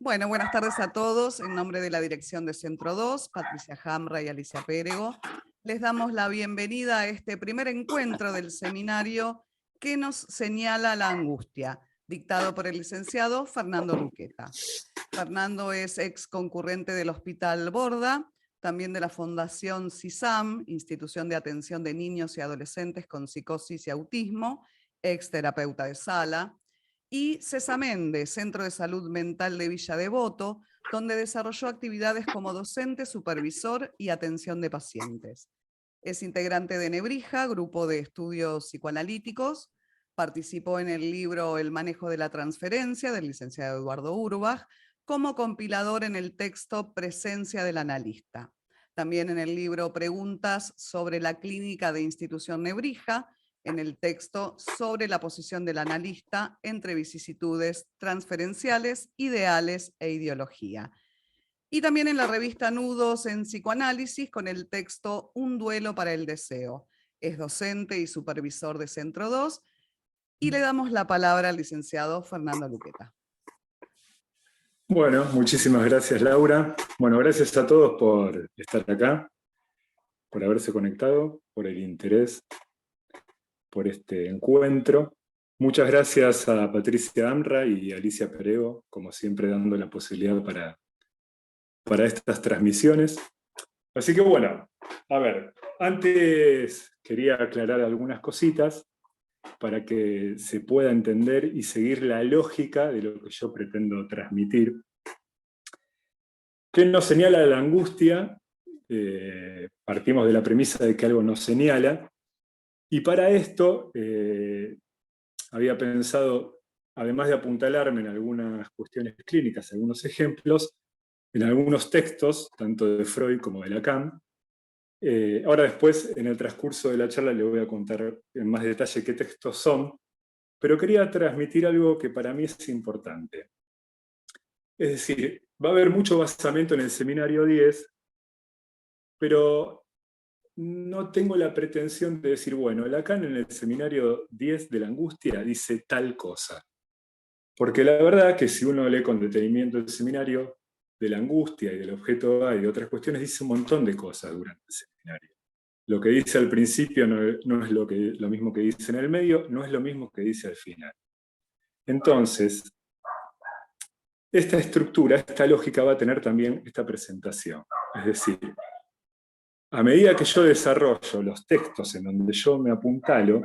Bueno, buenas tardes a todos. En nombre de la dirección de Centro 2, Patricia Hamra y Alicia Pérego, les damos la bienvenida a este primer encuentro del seminario que nos señala la angustia, dictado por el licenciado Fernando Luqueta. Fernando es ex concurrente del Hospital Borda, también de la Fundación CISAM, Institución de Atención de Niños y Adolescentes con Psicosis y Autismo, ex terapeuta de sala, y Cesamende, Centro de Salud Mental de Villa Devoto, donde desarrolló actividades como docente, supervisor y atención de pacientes. Es integrante de Nebrija, grupo de estudios psicoanalíticos. Participó en el libro El manejo de la transferencia, del licenciado Eduardo Urbach, como compilador en el texto Presencia del analista. También en el libro Preguntas sobre la clínica de institución Nebrija, en el texto sobre la posición del analista entre vicisitudes transferenciales, ideales e ideología. Y también en la revista Nudos en Psicoanálisis con el texto Un duelo para el deseo. Es docente y supervisor de Centro 2 y le damos la palabra al licenciado Fernando Luqueta. Bueno, muchísimas gracias, Laura. Bueno, gracias a todos por estar acá, por haberse conectado, por el interés, por este encuentro. Muchas gracias a Patricia Hamra y Alicia Pérego, como siempre dando la posibilidad para estas transmisiones. Así que bueno, a ver, antes quería aclarar algunas cositas para que se pueda entender y seguir la lógica de lo que yo pretendo transmitir. ¿Qué nos señala la angustia? Partimos de la premisa de que algo nos señala, y para esto había pensado, además de apuntalarme en algunas cuestiones clínicas, algunos ejemplos, en algunos textos, tanto de Freud como de Lacan. Ahora después, en el transcurso de la charla, le voy a contar en más detalle qué textos son, pero quería transmitir algo que para mí es importante. Es decir, va a haber mucho basamento en el seminario 10, pero no tengo la pretensión de decir, bueno, Lacan en el seminario 10 de la angustia dice tal cosa. Porque la verdad que si uno lee con detenimiento el seminario de la angustia y del objeto A y de otras cuestiones, dice un montón de cosas durante el seminario. Lo que dice al principio no es lo mismo que dice en el medio, no es lo mismo que dice al final. Entonces, esta estructura, esta lógica va a tener también esta presentación. Es decir, a medida que yo desarrollo los textos en donde yo me apuntalo,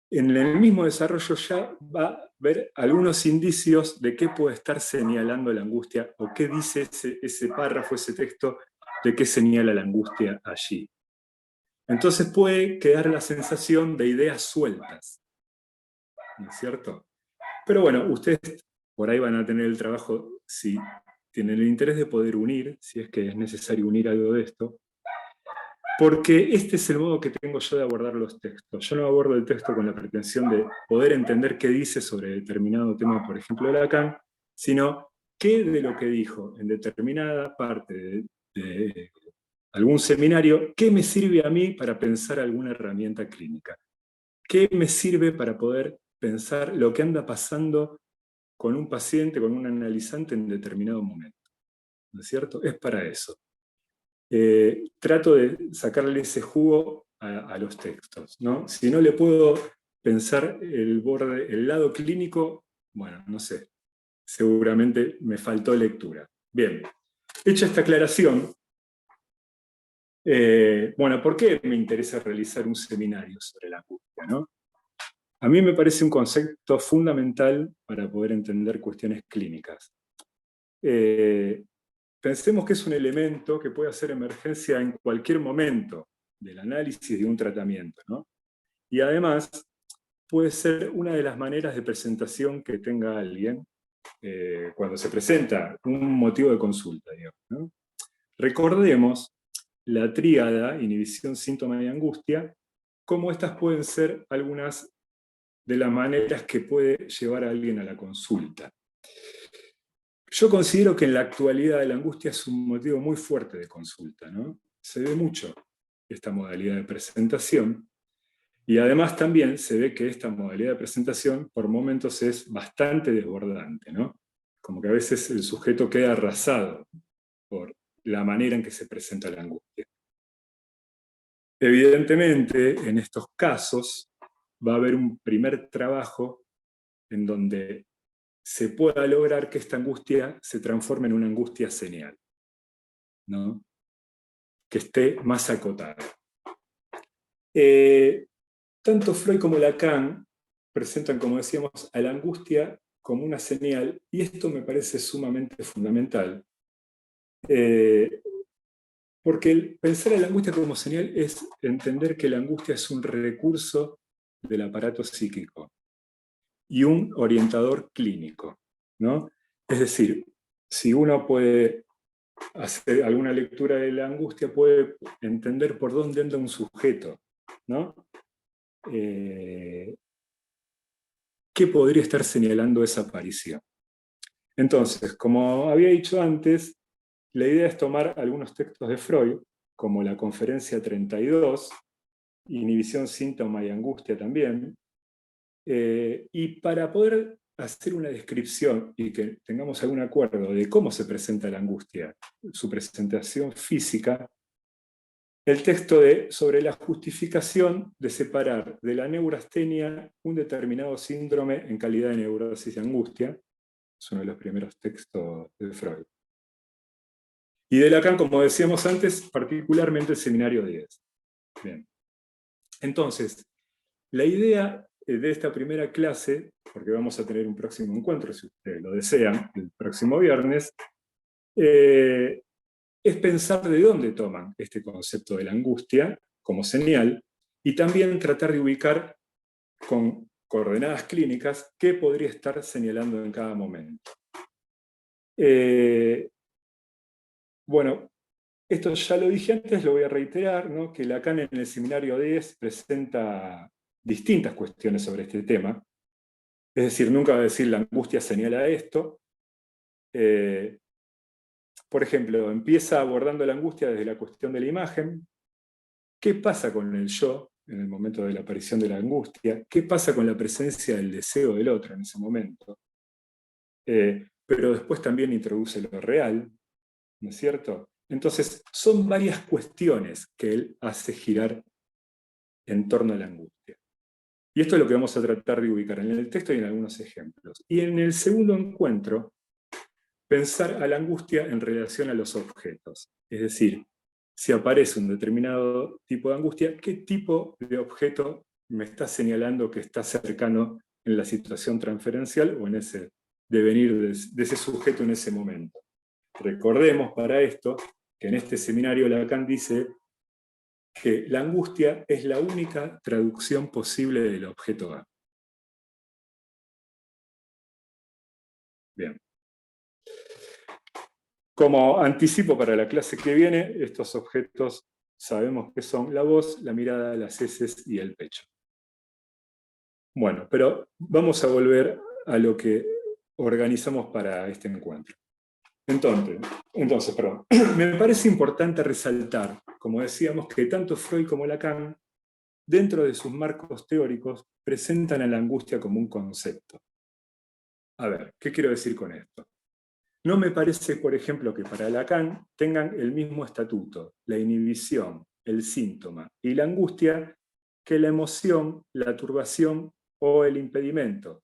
en el mismo desarrollo ya va a haber algunos indicios de qué puede estar señalando la angustia o qué dice ese párrafo, ese texto, de qué señala la angustia allí. Entonces puede quedar la sensación de ideas sueltas, ¿no es cierto? Pero bueno, ustedes por ahí van a tener el trabajo, si tienen el interés de poder unir, si es que es necesario unir algo de esto, porque este es el modo que tengo yo de abordar los textos. Yo no abordo el texto con la pretensión de poder entender qué dice sobre determinado tema, por ejemplo, de Lacan, sino qué de lo que dijo en determinada parte de algún seminario, qué me sirve a mí para pensar alguna herramienta clínica. ¿Qué me sirve para poder pensar lo que anda pasando con un paciente, con un analizante en determinado momento? ¿No es cierto? Es para eso. Trato de sacarle ese jugo a los textos, ¿no? Si no le puedo pensar el lado clínico, bueno, no sé, seguramente me faltó lectura. Bien, hecha esta aclaración, bueno, ¿por qué me interesa realizar un seminario sobre la angustia, ¿no? A mí me parece un concepto fundamental para poder entender cuestiones clínicas. Pensemos que es un elemento que puede hacer emergencia en cualquier momento del análisis de un tratamiento, ¿no? Y además puede ser una de las maneras de presentación que tenga alguien cuando se presenta un motivo de consulta, digamos, ¿no? Recordemos la tríada, inhibición, síntoma y angustia, cómo estas pueden ser algunas de las maneras que puede llevar a alguien a la consulta. Yo considero que en la actualidad la angustia es un motivo muy fuerte de consulta, ¿no? Se ve mucho esta modalidad de presentación, y además también se ve que esta modalidad de presentación por momentos es bastante desbordante, ¿no? como que a veces el sujeto queda arrasado por la manera en que se presenta la angustia. Evidentemente, en estos casos, va a haber un primer trabajo en donde se pueda lograr que esta angustia se transforme en una angustia señal, ¿no? Que esté más acotada. Tanto Freud como Lacan presentan, como decíamos, a la angustia como una señal, y esto me parece sumamente fundamental, porque el pensar en la angustia como señal es entender que la angustia es un recurso del aparato psíquico y un orientador clínico, ¿no? Es decir, si uno puede hacer alguna lectura de la angustia, puede entender por dónde anda un sujeto, ¿no? ¿Qué podría estar señalando esa aparición? Entonces, como había dicho antes, la idea es tomar algunos textos de Freud, como la Conferencia 32, Inhibición, Síntoma y Angustia también, y para poder hacer una descripción y que tengamos algún acuerdo de cómo se presenta la angustia, su presentación física, el texto sobre la justificación de separar de la neurastenia un determinado síndrome en calidad de neurosis y angustia, es uno de los primeros textos de Freud. Y de Lacan, como decíamos antes, particularmente el seminario 10. Bien. Entonces, la idea de esta primera clase, porque vamos a tener un próximo encuentro, si ustedes lo desean, el próximo viernes, es pensar de dónde toman este concepto de la angustia como señal, y también tratar de ubicar con coordenadas clínicas qué podría estar señalando en cada momento. Bueno, esto ya lo dije antes, lo voy a reiterar, ¿no? Que Lacan en el seminario 10 presenta distintas cuestiones sobre este tema. Es decir, nunca va a decir la angustia señala esto. Por ejemplo, empieza abordando la angustia desde la cuestión de la imagen. ¿Qué pasa con el yo en el momento de la aparición de la angustia? ¿Qué pasa con la presencia del deseo del otro en ese momento? Pero después también introduce lo real, ¿no es cierto? Entonces, son varias cuestiones que él hace girar en torno a la angustia. Y esto es lo que vamos a tratar de ubicar en el texto y en algunos ejemplos. Y en el segundo encuentro, pensar a la angustia en relación a los objetos. Es decir, si aparece un determinado tipo de angustia, ¿qué tipo de objeto me está señalando que está cercano en la situación transferencial o en ese devenir de ese sujeto en ese momento? Recordemos para esto que en este seminario Lacan dice que la angustia es la única traducción posible del objeto A. Bien. Como anticipo para la clase que viene, estos objetos sabemos que son la voz, la mirada, las heces y el pecho. Bueno, pero vamos a volver a lo que organizamos para este encuentro. Entonces, perdón, me parece importante resaltar, como decíamos, que tanto Freud como Lacan, dentro de sus marcos teóricos, presentan a la angustia como un concepto. A ver, ¿qué quiero decir con esto? No me parece, por ejemplo, que para Lacan tengan el mismo estatuto, la inhibición, el síntoma y la angustia, que la emoción, la turbación o el impedimento,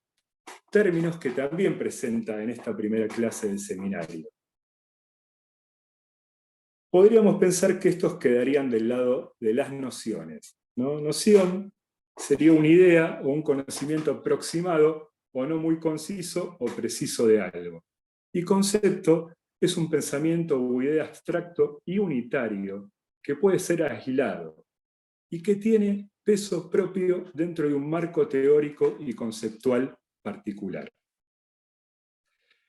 términos que también presenta en esta primera clase del seminario. Podríamos pensar que estos quedarían del lado de las nociones, ¿no? Noción sería una idea o un conocimiento aproximado o no muy conciso o preciso de algo. Y concepto es un pensamiento o idea abstracto y unitario que puede ser aislado y que tiene peso propio dentro de un marco teórico y conceptual particular.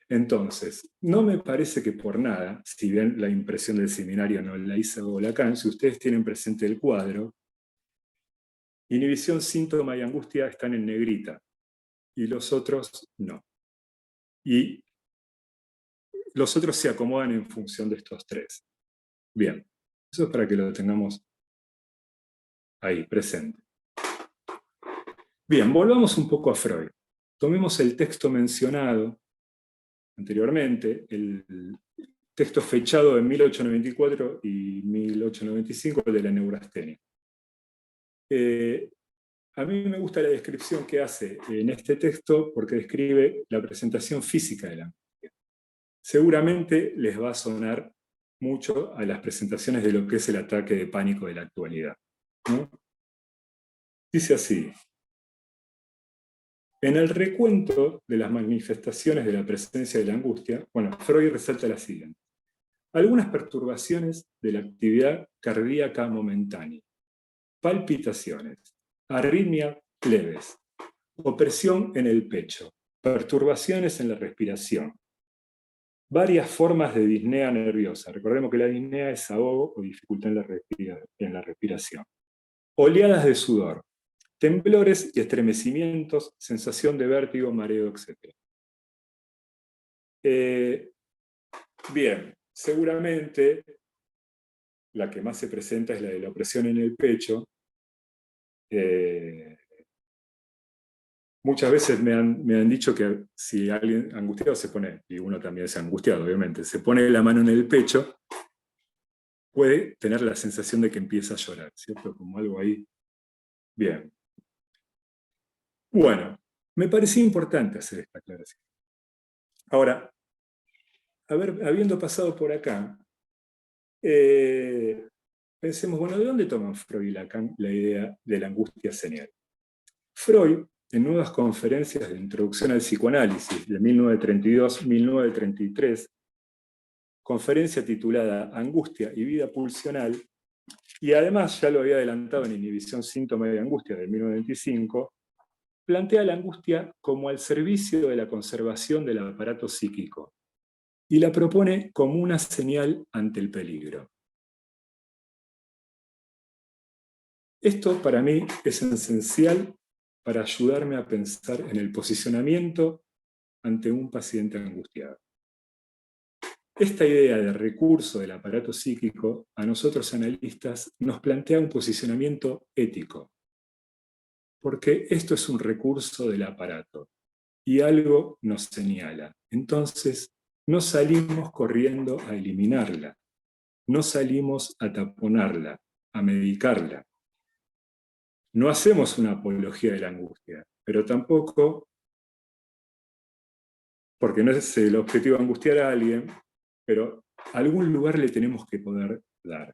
Entonces, no me parece que por nada, si bien la impresión del seminario no la hizo Lacan, si ustedes tienen presente el cuadro, inhibición, síntoma y angustia están en negrita, y los otros no. Y los otros se acomodan en función de estos tres. Bien, eso es para que lo tengamos ahí, presente. Bien, volvamos un poco a Freud. Tomemos el texto mencionado anteriormente, el texto fechado en 1894 y 1895, el de la neurastenia. A mí me gusta la descripción que hace en este texto porque describe la presentación física de la angustia. Seguramente les va a sonar mucho a las presentaciones de lo que es el ataque de pánico de la actualidad, ¿no? Dice así: en el recuento de las manifestaciones de la presencia de la angustia, Freud resalta la siguiente: algunas perturbaciones de la actividad cardíaca momentánea, palpitaciones, arritmia leves, opresión en el pecho, perturbaciones en la respiración, varias formas de disnea nerviosa. Recordemos que la disnea es ahogo o dificultad en la respiración. Oleadas de sudor, temblores y estremecimientos, sensación de vértigo, mareo, etc. Bien, seguramente la que más se presenta es la de la opresión en el pecho. Muchas veces me han dicho que si alguien angustiado se pone, y uno también es angustiado obviamente, se pone la mano en el pecho, puede tener la sensación de que empieza a llorar, ¿cierto? Como algo ahí. Bien. Bueno, me parecía importante hacer esta aclaración. Ahora, habiendo pasado por acá, pensemos, bueno, ¿de dónde toman Freud y Lacan la idea de la angustia señal? Freud, en nuevas conferencias de introducción al psicoanálisis de 1932-1933, conferencia titulada Angustia y vida pulsional, y además ya lo había adelantado en Inhibición, síntoma de angustia de 1925, plantea la angustia como al servicio de la conservación del aparato psíquico y la propone como una señal ante el peligro. Esto para mí es esencial para ayudarme a pensar en el posicionamiento ante un paciente angustiado. Esta idea de recurso del aparato psíquico a nosotros analistas nos plantea un posicionamiento ético, porque esto es un recurso del aparato y algo nos señala. Entonces, no salimos corriendo a eliminarla, no salimos a taponarla, a medicarla. No hacemos una apología de la angustia, pero tampoco, porque no es el objetivo angustiar a alguien, pero algún lugar le tenemos que poder dar.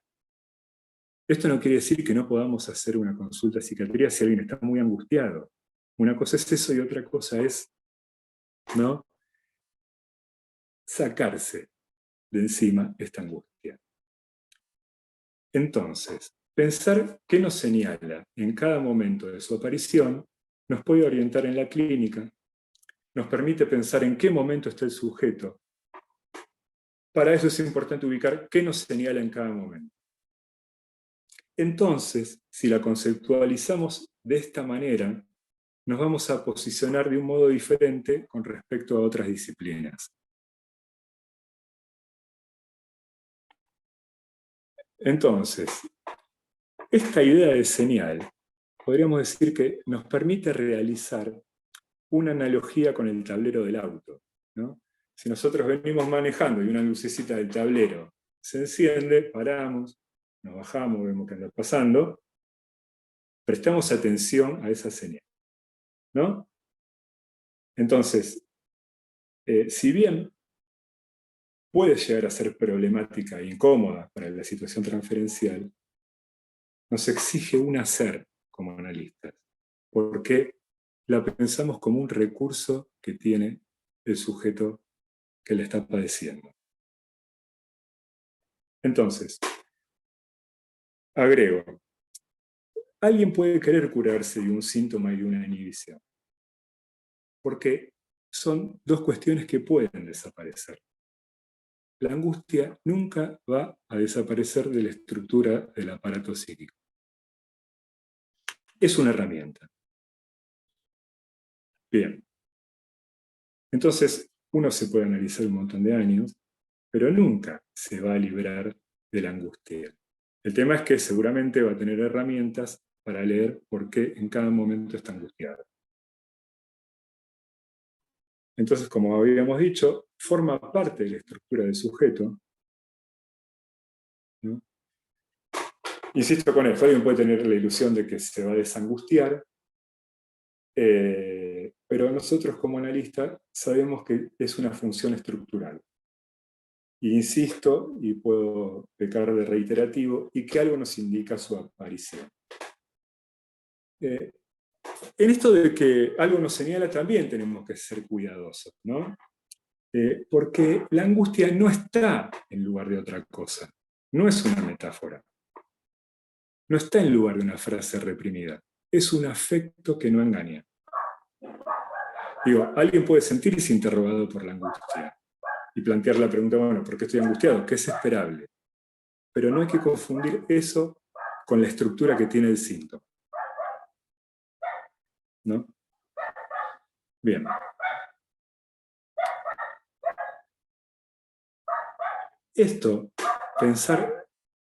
Esto no quiere decir que no podamos hacer una consulta de psiquiatría si alguien está muy angustiado. Una cosa es eso y otra cosa es, ¿no?, sacarse de encima esta angustia. Entonces, pensar qué nos señala en cada momento de su aparición nos puede orientar en la clínica, nos permite pensar en qué momento está el sujeto. Para eso es importante ubicar qué nos señala en cada momento. Entonces, si la conceptualizamos de esta manera, nos vamos a posicionar de un modo diferente con respecto a otras disciplinas. Entonces, esta idea de señal, podríamos decir que nos permite realizar una analogía con el tablero del auto, ¿no? Si nosotros venimos manejando y una lucecita del tablero se enciende, paramos, nos bajamos, vemos qué anda pasando, prestamos atención a esa señal, ¿no? Entonces, si bien puede llegar a ser problemática e incómoda para la situación transferencial, nos exige un hacer como analistas, porque la pensamos como un recurso que tiene el sujeto que la está padeciendo. Entonces, agrego, alguien puede querer curarse de un síntoma y de una inhibición, porque son dos cuestiones que pueden desaparecer. La angustia nunca va a desaparecer de la estructura del aparato psíquico. Es una herramienta. Bien. Entonces, uno se puede analizar un montón de años, pero nunca se va a librar de la angustia. El tema es que seguramente va a tener herramientas para leer por qué en cada momento está angustiado. Entonces, como habíamos dicho, forma parte de la estructura del sujeto, ¿no? Insisto con esto, alguien puede tener la ilusión de que se va a desangustiar, pero nosotros como analistas sabemos que es una función estructural. Y insisto, y puedo pecar de reiterativo, y que algo nos indica su aparición. En esto de que algo nos señala también tenemos que ser cuidadosos, ¿no? Porque la angustia no está en lugar de otra cosa, no es una metáfora, no está en lugar de una frase reprimida, es un afecto que no engaña. Digo, alguien puede sentirse interrogado por la angustia y plantear la pregunta, bueno, ¿por qué estoy angustiado? ¿Qué es esperable? Pero no hay que confundir eso con la estructura que tiene el síntoma, ¿no? Bien. Esto, pensar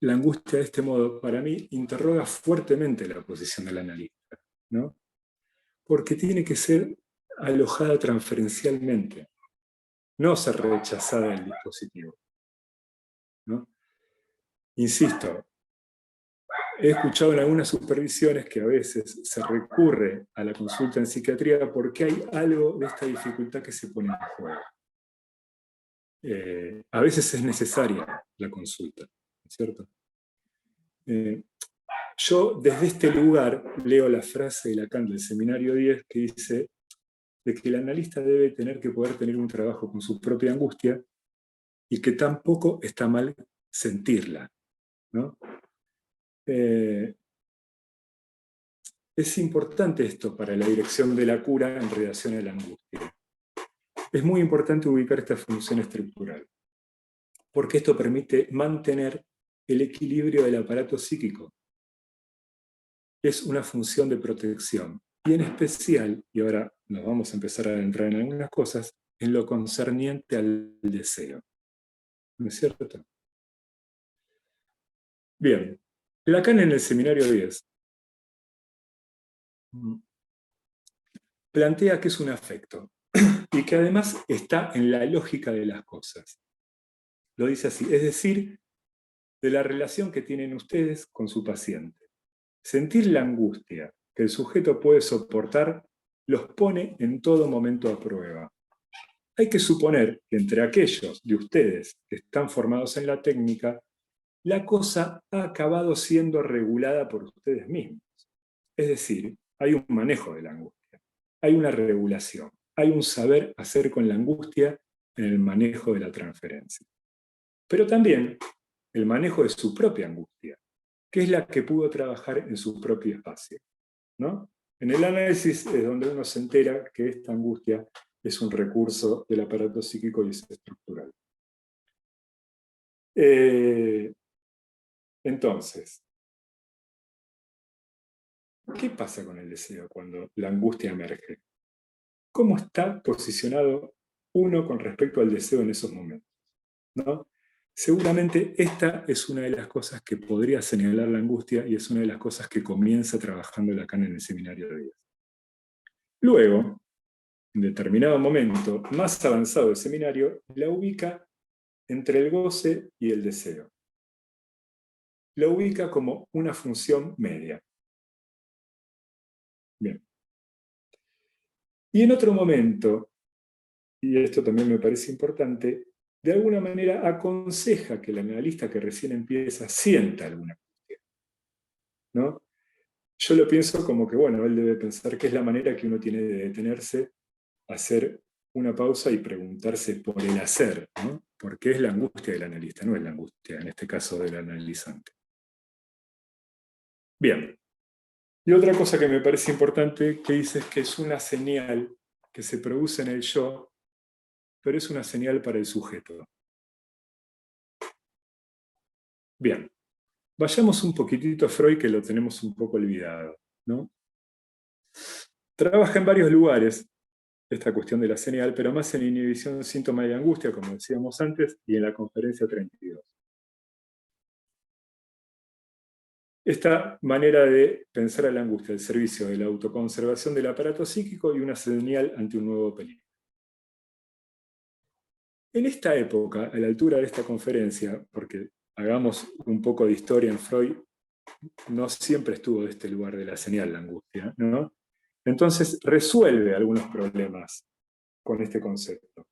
la angustia de este modo, para mí, interroga fuertemente la posición del analista, ¿no? Porque tiene que ser alojada transferencialmente, no ser rechazada del dispositivo, ¿no? Insisto, he escuchado en algunas supervisiones que a veces se recurre a la consulta en psiquiatría porque hay algo de esta dificultad que se pone en juego. A veces es necesaria la consulta, ¿cierto? Yo desde este lugar leo la frase de Lacan del Seminario 10 que dice de que el analista debe tener que poder tener un trabajo con su propia angustia y que tampoco está mal sentirla, ¿no? Es importante esto para la dirección de la cura en relación a la angustia. Es muy importante ubicar esta función estructural, porque esto permite mantener el equilibrio del aparato psíquico. Es una función de protección, y en especial, y ahora nos vamos a empezar a adentrar en algunas cosas, en lo concerniente al deseo. ¿No es cierto? Bien, Lacan en el Seminario 10 plantea que es un afecto y que además está en la lógica de las cosas. Lo dice así, es decir, de la relación que tienen ustedes con su paciente. Sentir la angustia que el sujeto puede soportar los pone en todo momento a prueba. Hay que suponer que entre aquellos de ustedes que están formados en la técnica, la cosa ha acabado siendo regulada por ustedes mismos. Es decir, hay un manejo de la angustia, hay una regulación, hay un saber hacer con la angustia en el manejo de la transferencia. Pero también el manejo de su propia angustia, que es la que pudo trabajar en su propio espacio, ¿no? En el análisis es donde uno se entera que esta angustia es un recurso del aparato psíquico y es estructural. Entonces, ¿qué pasa con el deseo cuando la angustia emerge? ¿Cómo está posicionado uno con respecto al deseo en esos momentos, ¿no? Seguramente esta es una de las cosas que podría señalar la angustia y es una de las cosas que comienza trabajando Lacan en el Seminario de 10. Luego, en determinado momento más avanzado del seminario, la ubica entre el goce y el deseo. La ubica como una función media. Bien. Y en otro momento, y esto también me parece importante, de alguna manera aconseja que el analista que recién empieza sienta alguna angustia, ¿no? Yo lo pienso como que, bueno, él debe pensar que es la manera que uno tiene de detenerse, hacer una pausa y preguntarse por el hacer, ¿no? Porque es la angustia del analista, no es la angustia, en este caso, del analizante. Bien. Y otra cosa que me parece importante que dice es que es una señal que se produce en el yo, pero es una señal para el sujeto. Bien. Vayamos un poquitito a Freud, que lo tenemos un poco olvidado, ¿no? Trabaja en varios lugares esta cuestión de la señal, pero más en inhibición, síntoma y angustia, como decíamos antes, y en la conferencia 32. Esta manera de pensar a la angustia al servicio de la autoconservación del aparato psíquico y una señal ante un nuevo peligro. En esta época, a la altura de esta conferencia, porque hagamos un poco de historia en Freud, no siempre estuvo de este lugar de la señal la angustia, ¿no? Entonces resuelve algunos problemas con este concepto.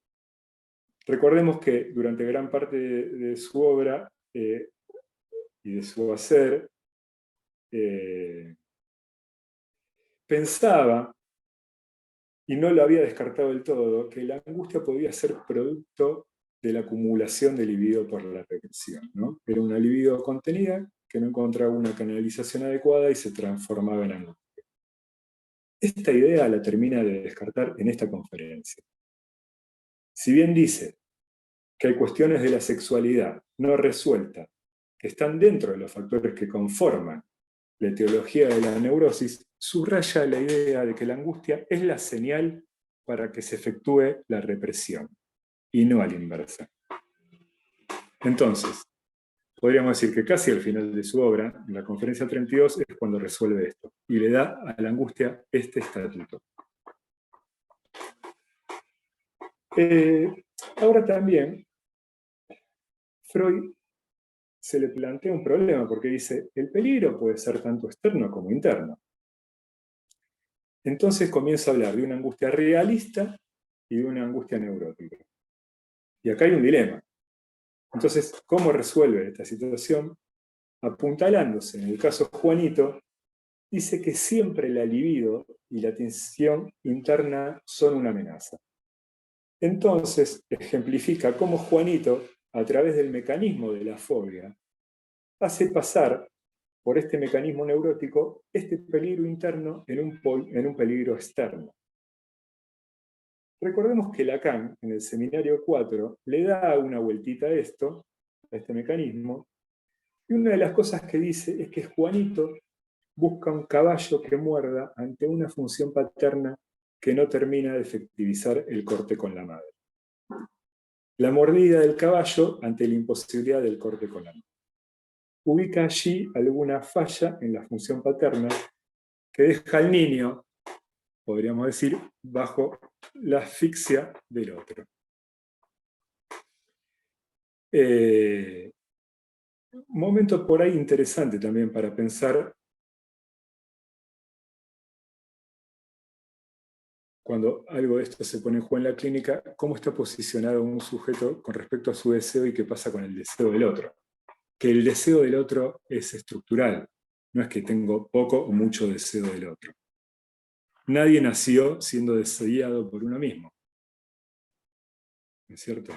Recordemos que durante gran parte de su obra y de su hacer, pensaba, y no lo había descartado del todo, que la angustia podía ser producto de la acumulación de libido por la represión, ¿no? Era una libido contenida que no encontraba una canalización adecuada y se transformaba en angustia. Esta idea la termina de descartar en esta conferencia. Si bien dice que hay cuestiones de la sexualidad no resueltas que están dentro de los factores que conforman la etiología de la neurosis, subraya la idea de que la angustia es la señal para que se efectúe la represión, y no a la inversa. Entonces, podríamos decir que casi al final de su obra, en la conferencia 32, es cuando resuelve esto, y le da a la angustia este estatuto. Ahora también, Freud se le plantea un problema, porque dice, el peligro puede ser tanto externo como interno. Entonces comienza a hablar de una angustia realista y de una angustia neurótica. Y acá hay un dilema. Entonces, ¿cómo resuelve esta situación? Apuntalándose, en el caso Juanito, dice que siempre la libido y la tensión interna son una amenaza. Entonces, ejemplifica cómo Juanito, a través del mecanismo de la fobia, hace pasar por este mecanismo neurótico este peligro interno en un peligro externo. Recordemos que Lacan, en el seminario 4, le da una vueltita a esto, a este mecanismo, y una de las cosas que dice es que Juanito busca un caballo que muerda ante una función paterna que no termina de efectivizar el corte con la madre. La mordida del caballo ante la imposibilidad del corte con la madre. Ubica allí alguna falla en la función paterna que deja al niño, podríamos decir, bajo la asfixia del otro. Momento por ahí interesante también para pensar cuando algo de esto se pone en juego en la clínica, cómo está posicionado un sujeto con respecto a su deseo y qué pasa con el deseo del otro. Que el deseo del otro es estructural, no es que tengo poco o mucho deseo del otro. Nadie nació siendo deseado por uno mismo. ¿No es cierto?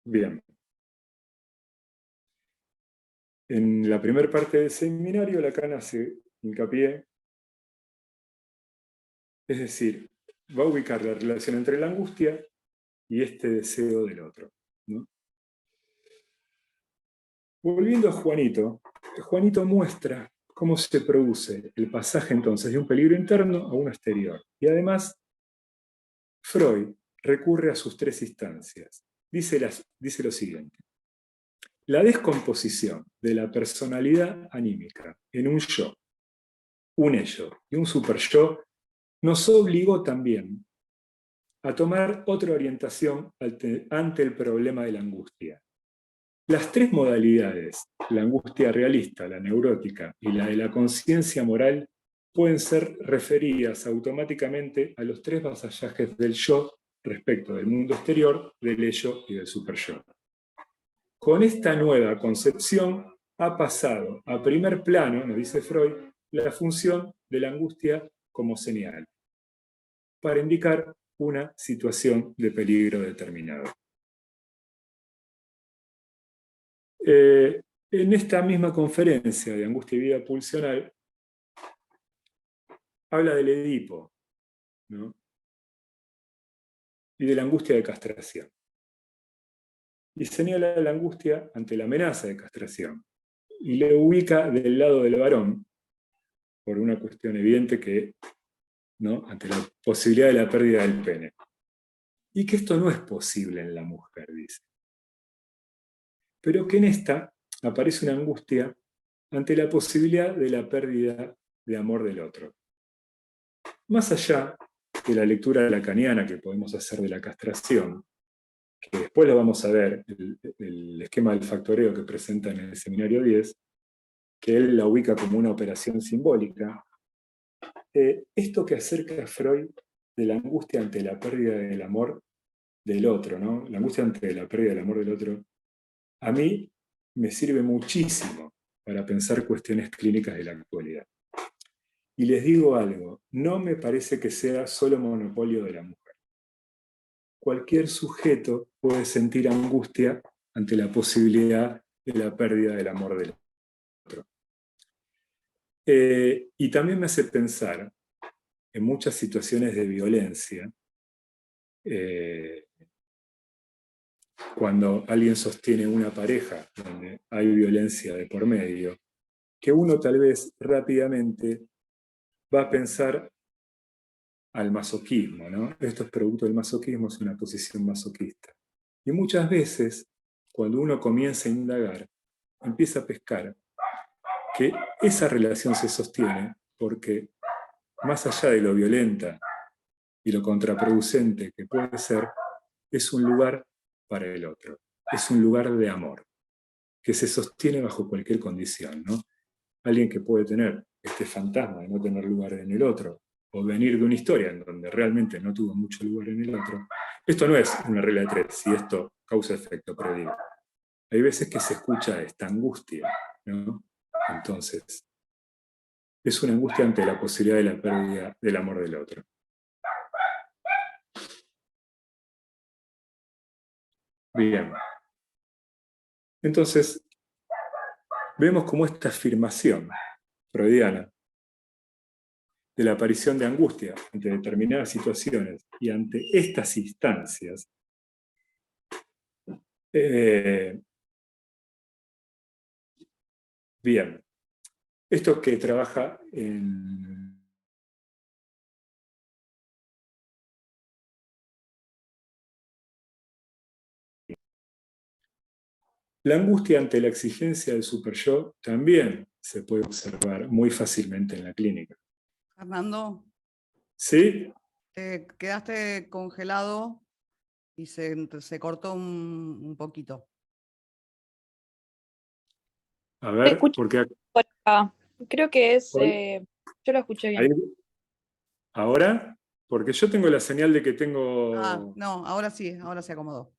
Bien. En la primera parte del seminario, Lacan hace hincapié, es decir, va a ubicar la relación entre la angustia y este deseo del otro, ¿no? Volviendo a Juanito, Juanito muestra cómo se produce el pasaje entonces de un peligro interno a uno exterior. Y además, Freud recurre a sus tres instancias. Dice lo siguiente. La descomposición de la personalidad anímica en un yo, un ello y un superyo nos obligó también a tomar otra orientación ante el problema de la angustia. Las tres modalidades, la angustia realista, la neurótica y la de la conciencia moral, pueden ser referidas automáticamente a los tres vasallajes del yo respecto del mundo exterior, del ello y del superyo. Con esta nueva concepción ha pasado a primer plano, nos dice Freud, la función de la angustia como señal, para indicar una situación de peligro determinado. En esta misma conferencia de angustia y vida pulsional, habla del Edipo, ¿no? Y de la angustia de castración. Y señala la angustia ante la amenaza de castración. Y le ubica del lado del varón, por una cuestión evidente que, ¿no?, ante la posibilidad de la pérdida del pene. Y que esto no es posible en la mujer, dice. Pero que en esta aparece una angustia ante la posibilidad de la pérdida de amor del otro. Más allá de la lectura lacaniana que podemos hacer de la castración, que después lo vamos a ver, el esquema del factoreo que presenta en el seminario 10, que él la ubica como una operación simbólica. Esto que acerca a Freud de la angustia ante la pérdida del amor del otro, ¿no? La angustia ante la pérdida del amor del otro, a mí me sirve muchísimo para pensar cuestiones clínicas de la actualidad. Y les digo algo, no me parece que sea solo monopolio de la mujer. Cualquier sujeto puede sentir angustia ante la posibilidad de la pérdida del amor del otro. Y también me hace pensar en muchas situaciones de violencia, cuando alguien sostiene una pareja donde hay violencia de por medio, que uno tal vez rápidamente va a pensar al masoquismo, ¿no? Esto es producto del masoquismo, es una posición masoquista. Y muchas veces, cuando uno comienza a indagar, empieza a pescar que esa relación se sostiene porque, más allá de lo violenta y lo contraproducente que puede ser, es un lugar para el otro, es un lugar de amor, que se sostiene bajo cualquier condición, ¿no? Alguien que puede tener este fantasma de no tener lugar en el otro, o venir de una historia en donde realmente no tuvo mucho lugar en el otro. Esto no es una regla de tres, si esto causa efecto, pero digo, hay veces que se escucha esta angustia, ¿no? Entonces, es una angustia ante la posibilidad de la pérdida del amor del otro. Bien. Entonces, vemos cómo esta afirmación freudiana de la aparición de angustia ante determinadas situaciones y ante estas instancias, bien, esto que trabaja en la angustia ante la exigencia del superyo también se puede observar muy fácilmente en la clínica. Fernando, ¿Sí? te quedaste congelado y se cortó un poquito. A Te ver, escucho porque por acá. Creo que es. hoy, Yo lo escuché bien. ahora, porque yo tengo la señal de que Ah, tengo... no, ahora se acomodó.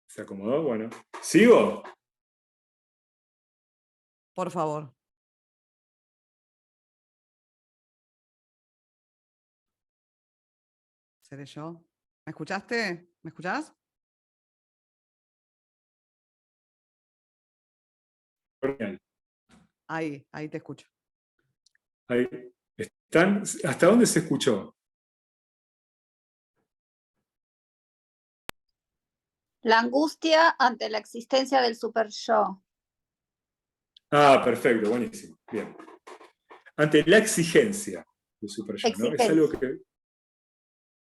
¿Se acomodó? Bueno. ¿Sigo? Por favor. ¿Seré yo? ¿Me escuchaste? ¿Me escuchás? Ahí te escucho. Ahí están. ¿Hasta dónde se escuchó? La angustia ante la existencia del superyo. Ah, perfecto, buenísimo. Bien. Ante la exigencia del superyo, ¿no? Es algo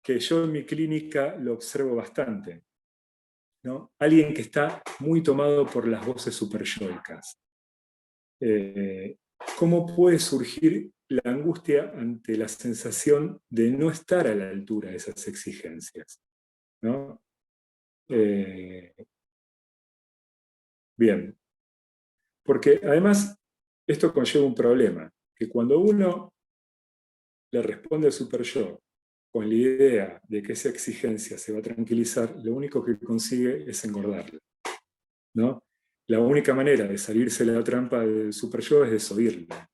que yo en mi clínica lo observo bastante, ¿no? Alguien que está muy tomado por las voces superyoicas. ¿Cómo puede surgir la angustia ante la sensación de no estar a la altura de esas exigencias? ¿No? Bien. Porque además esto conlleva un problema, que cuando uno le responde al superyo con la idea de que esa exigencia se va a tranquilizar, lo único que consigue es engordarla, ¿no? La única manera de salirse de la trampa del superyo es desoírla.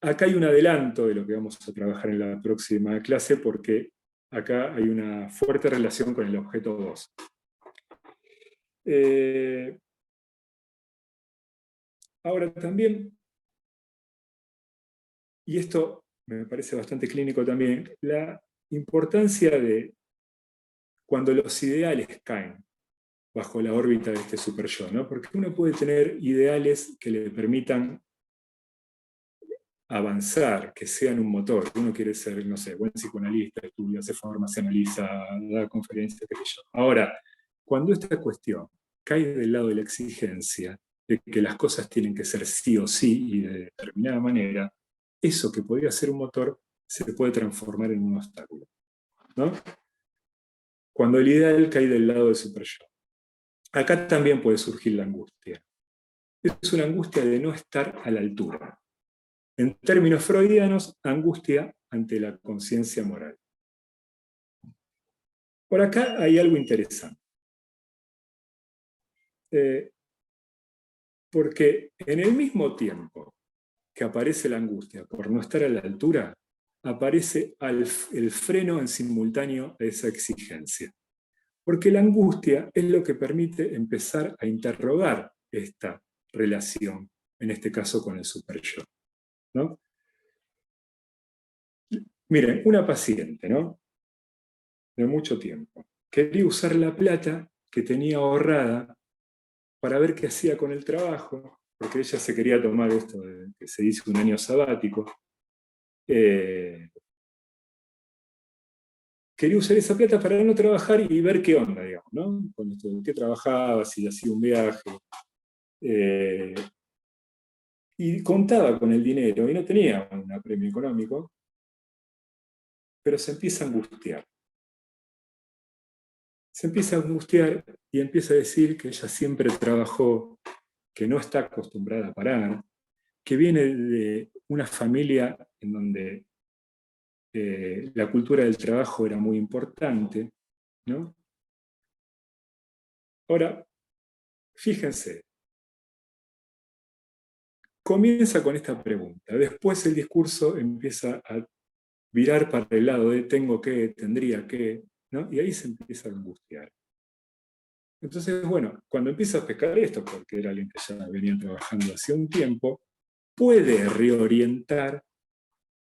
Acá hay un adelanto de lo que vamos a trabajar en la próxima clase, porque acá hay una fuerte relación con el objeto 2. Ahora también, y esto me parece bastante clínico también, la importancia de cuando los ideales caen bajo la órbita de este superyo, ¿no? Porque uno puede tener ideales que le permitan avanzar, que sean un motor. Uno quiere ser, no sé, buen psicoanalista, estudia, se forma, se analiza, da conferencias, qué sé yo. Ahora, cuando esta cuestión cae del lado de la exigencia, de que las cosas tienen que ser sí o sí y de determinada manera, eso que podía ser un motor se puede transformar en un obstáculo, ¿no? Cuando el ideal cae del lado del superyo. Acá también puede surgir la angustia. Es una angustia de no estar a la altura. En términos freudianos, angustia ante la conciencia moral. Por acá hay algo interesante. Porque en el mismo tiempo que aparece la angustia por no estar a la altura, aparece el freno en simultáneo a esa exigencia. Porque la angustia es lo que permite empezar a interrogar esta relación, en este caso con el superyo, ¿no? Miren, una paciente, ¿no? De mucho tiempo, quería usar la plata que tenía ahorrada para ver qué hacía con el trabajo, porque ella se quería tomar esto de, que se dice un año sabático. Quería usar esa plata para no trabajar y ver qué onda, digamos, ¿no? Con esto, qué trabajaba, si hacía un viaje. Y contaba con el dinero y no tenía un apremio económico, pero se empieza a angustiar. Se empieza a angustiar y empieza a decir que ella siempre trabajó, que no está acostumbrada a parar, que viene de una familia en donde la cultura del trabajo era muy importante, ¿no? Ahora, fíjense, comienza con esta pregunta, después el discurso empieza a virar para el lado de tengo que, tendría que, ¿no? Y ahí se empieza a angustiar. Entonces, bueno, cuando empieza a pescar esto, porque era alguien que ya venía trabajando hace un tiempo, puede reorientar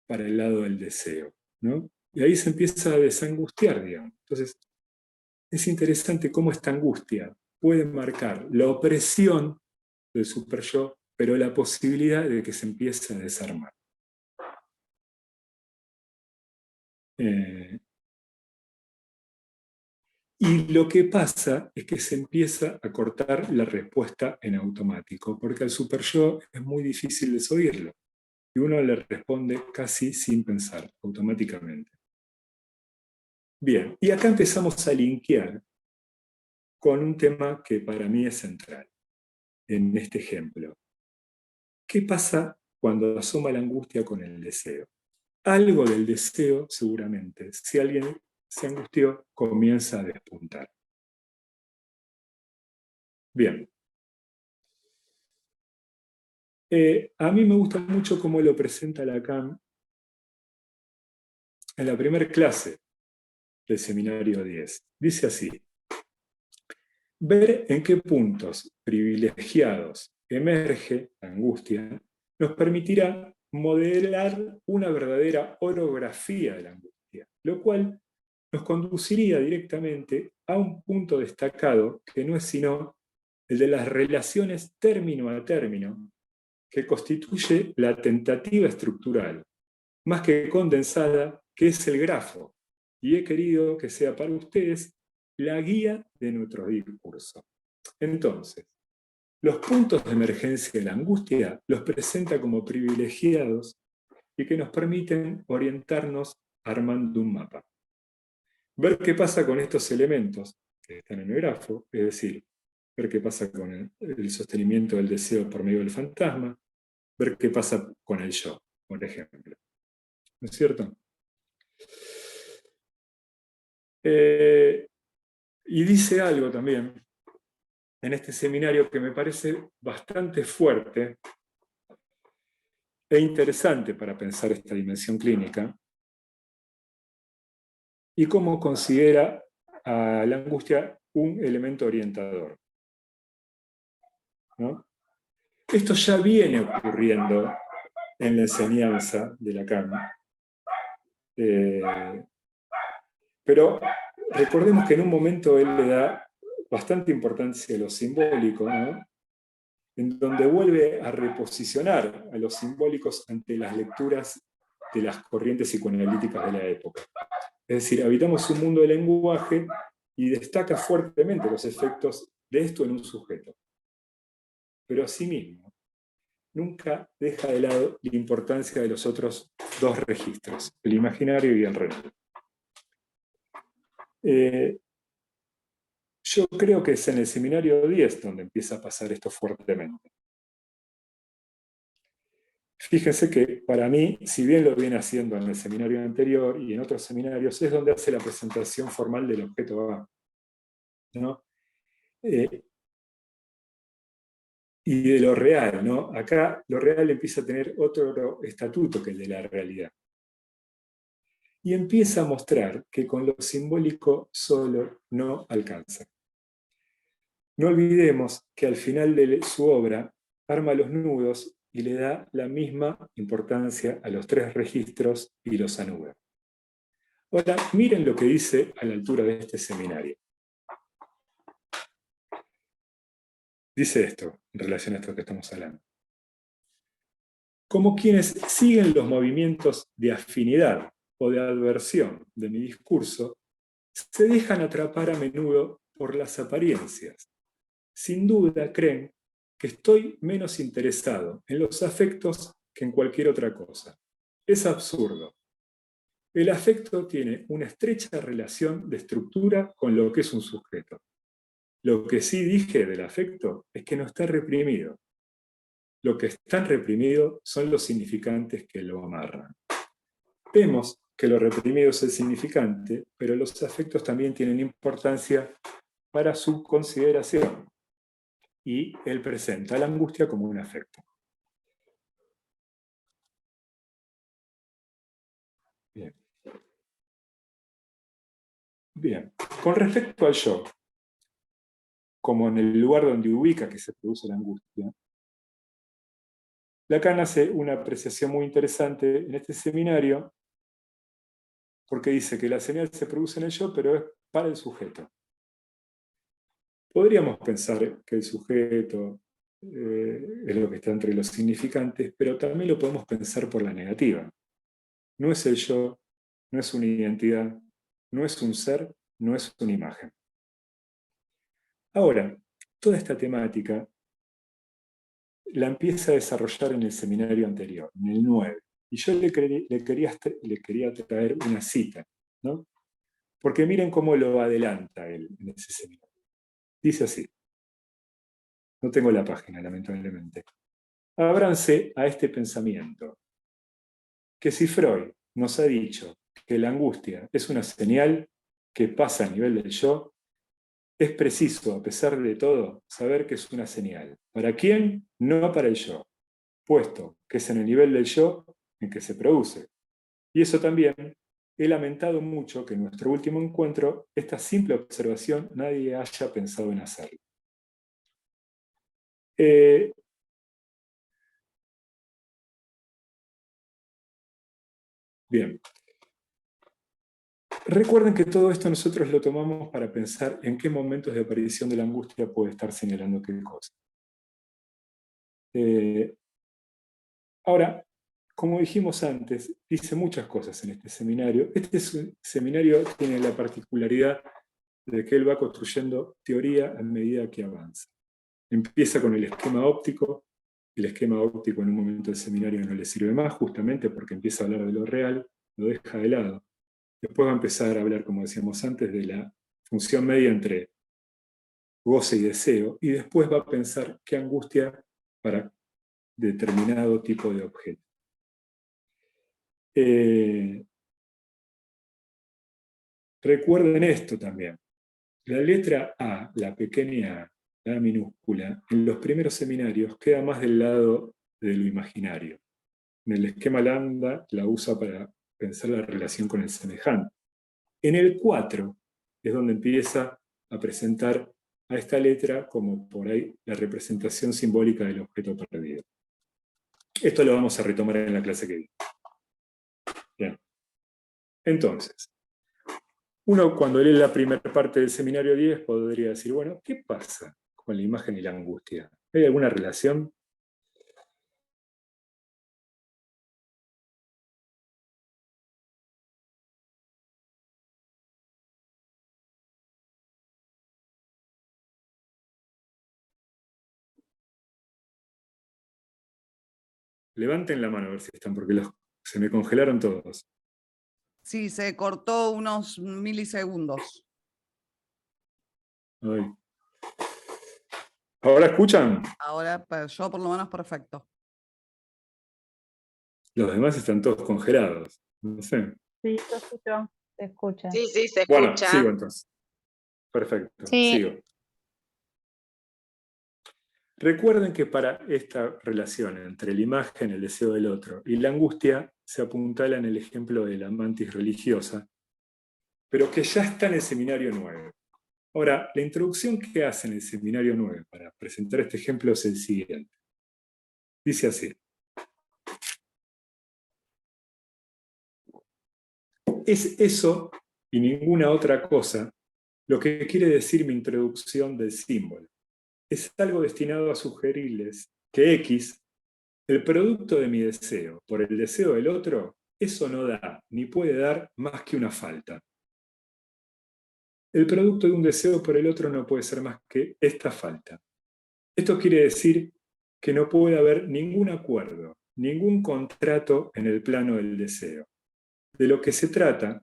para el lado del deseo, ¿no? Y ahí se empieza a desangustiar, digamos. Entonces, es interesante cómo esta angustia puede marcar la opresión del superyo, pero la posibilidad de que se empiece a desarmar. Y lo que pasa es que se empieza a cortar la respuesta en automático, porque al superyo es muy difícil desoírlo. Y uno le responde casi sin pensar, automáticamente. Bien, y acá empezamos a linkear con un tema que para mí es central en este ejemplo. ¿Qué pasa cuando asoma la angustia con el deseo? Algo del deseo, seguramente, si alguien se angustió, comienza a despuntar. Bien. A mí me gusta mucho cómo lo presenta Lacan en la primera clase del seminario 10. Dice así: ver en qué puntos privilegiados emerge la angustia nos permitirá modelar una verdadera orografía de la angustia, lo cual nos conduciría directamente a un punto destacado que no es sino el de las relaciones término a término, que constituye la tentativa estructural, más que condensada, que es el grafo, y he querido que sea para ustedes la guía de nuestro discurso. Entonces, los puntos de emergencia de la angustia los presenta como privilegiados y que nos permiten orientarnos armando un mapa. Ver qué pasa con estos elementos que están en el grafo, es decir, ver qué pasa con el sostenimiento del deseo por medio del fantasma, ver qué pasa con el yo, por ejemplo. ¿No es cierto? Y dice algo también en este seminario que me parece bastante fuerte e interesante para pensar esta dimensión clínica, y cómo considera a la angustia un elemento orientador, ¿no? Esto ya viene ocurriendo en la enseñanza de Lacan, pero recordemos que en un momento él le da bastante importancia a lo simbólico, ¿no? En donde vuelve a reposicionar a los simbólicos ante las lecturas de las corrientes psicoanalíticas de la época. Es decir, habitamos un mundo de lenguaje y destaca fuertemente los efectos de esto en un sujeto. pero asimismo nunca deja de lado la importancia de los otros dos registros, el imaginario y el real. Yo creo que es en el seminario 10 donde empieza a pasar esto fuertemente. Fíjense que para mí, si bien lo viene haciendo en el seminario anterior y en otros seminarios, es donde hace la presentación formal del objeto A, ¿no? Y de lo real, ¿no? Acá lo real empieza a tener otro estatuto que el de la realidad. Y empieza a mostrar que con lo simbólico solo no alcanza. No olvidemos que al final de su obra arma los nudos y le da la misma importancia a los tres registros y los anuda. Ahora, miren lo que dice a la altura de este seminario. Dice esto, en relación a esto que estamos hablando. Como quienes siguen los movimientos de afinidad o de adversión de mi discurso, se dejan atrapar a menudo por las apariencias. Sin duda creen que estoy menos interesado en los afectos que en cualquier otra cosa. Es absurdo. El afecto tiene una estrecha relación de estructura con lo que es un sujeto. Lo que sí dije del afecto es que no está reprimido. Lo que está reprimido son los significantes que lo amarran. Vemos que lo reprimido es el significante, pero los afectos también tienen importancia para su consideración. Y él presenta la angustia como un afecto. Bien. Bien. Con respecto al yo, como en el lugar donde ubica que se produce la angustia, Lacan hace una apreciación muy interesante en este seminario, porque dice que la señal se produce en el yo, pero es para el sujeto. Podríamos pensar que el sujeto es lo que está entre los significantes, pero también lo podemos pensar por la negativa. No es el yo, no es una identidad, no es un ser, no es una imagen. Ahora, toda esta temática la empieza a desarrollar en el seminario anterior, en el 9. Y yo le quería traer una cita, ¿no? Porque miren cómo lo adelanta él en ese seminario. Dice así. No tengo la página, lamentablemente. Ábranse a este pensamiento, que si Freud nos ha dicho que la angustia es una señal que pasa a nivel del yo, es preciso, a pesar de todo, saber que es una señal. ¿Para quién? No para el yo, puesto que es en el nivel del yo en que se produce. Y eso también, he lamentado mucho que en nuestro último encuentro esta simple observación nadie haya pensado en hacerlo. Bien. Recuerden que todo esto nosotros lo tomamos para pensar en qué momentos de aparición de la angustia puede estar señalando qué cosa. Ahora, como dijimos antes, dice muchas cosas en este seminario. Este seminario tiene la particularidad de que él va construyendo teoría a medida que avanza. Empieza con el esquema óptico. El esquema óptico en un momento del seminario no le sirve más, justamente porque empieza a hablar de lo real, lo deja de lado. Después va a empezar a hablar, como decíamos antes, de la función media entre goce y deseo, y después va a pensar qué angustia para determinado tipo de objeto. Recuerden esto también. La letra A, la pequeña A, la minúscula, en los primeros seminarios queda más del lado de lo imaginario. En el esquema lambda la usa para pensar la relación con el semejante. En el 4 es donde empieza a presentar a esta letra como por ahí la representación simbólica del objeto perdido. Esto lo vamos a retomar en la clase que viene. Bien. Entonces, uno cuando lee la primera parte del seminario 10 podría decir, bueno, ¿qué pasa con la imagen y la angustia? ¿Hay alguna relación? Levanten la mano a ver si están, porque se me congelaron todos. Sí, se cortó unos milisegundos. Ay. ¿Ahora escuchan? Ahora, yo por lo menos perfecto. Los demás están todos congelados. No sé. Sí, yo escucho, se escucha. Sí, sí, se Bueno, escucha. sigo entonces. Perfecto, Sí. sigo. Recuerden que para esta relación entre la imagen, el deseo del otro y la angustia, se apuntala en el ejemplo de la mantis religiosa, pero que ya está en el seminario 9. Ahora, la introducción que hace en el seminario 9 para presentar este ejemplo es el siguiente. Dice así. Es eso y ninguna otra cosa lo que quiere decir mi introducción del símbolo. Es algo destinado a sugerirles que X, el producto de mi deseo por el deseo del otro, eso no da ni puede dar más que una falta. El producto de un deseo por el otro no puede ser más que esta falta. Esto quiere decir que no puede haber ningún acuerdo, ningún contrato en el plano del deseo. De lo que se trata,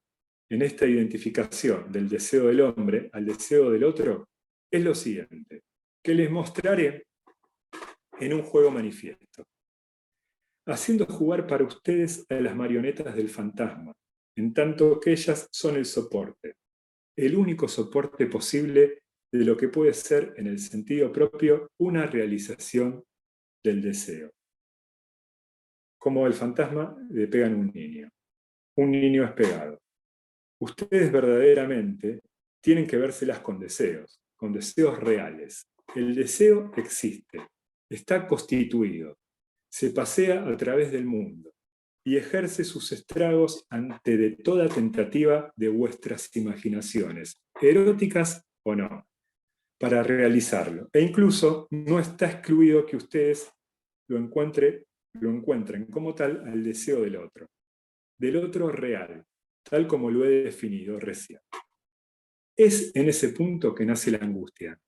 en esta identificación del deseo del hombre al deseo del otro, es lo siguiente, que les mostraré en un juego manifiesto, haciendo jugar para ustedes a las marionetas del fantasma, en tanto que ellas son el soporte, el único soporte posible de lo que puede ser, en el sentido propio, una realización del deseo. Como el fantasma le pegan a un niño es pegado. Ustedes verdaderamente tienen que vérselas con deseos reales. El deseo existe, está constituido, se pasea a través del mundo y ejerce sus estragos ante de toda tentativa de vuestras imaginaciones, eróticas o no, para realizarlo. E incluso no está excluido que ustedes lo encuentren como tal al deseo del otro real, tal como lo he definido recién. Es en ese punto que nace la angustia.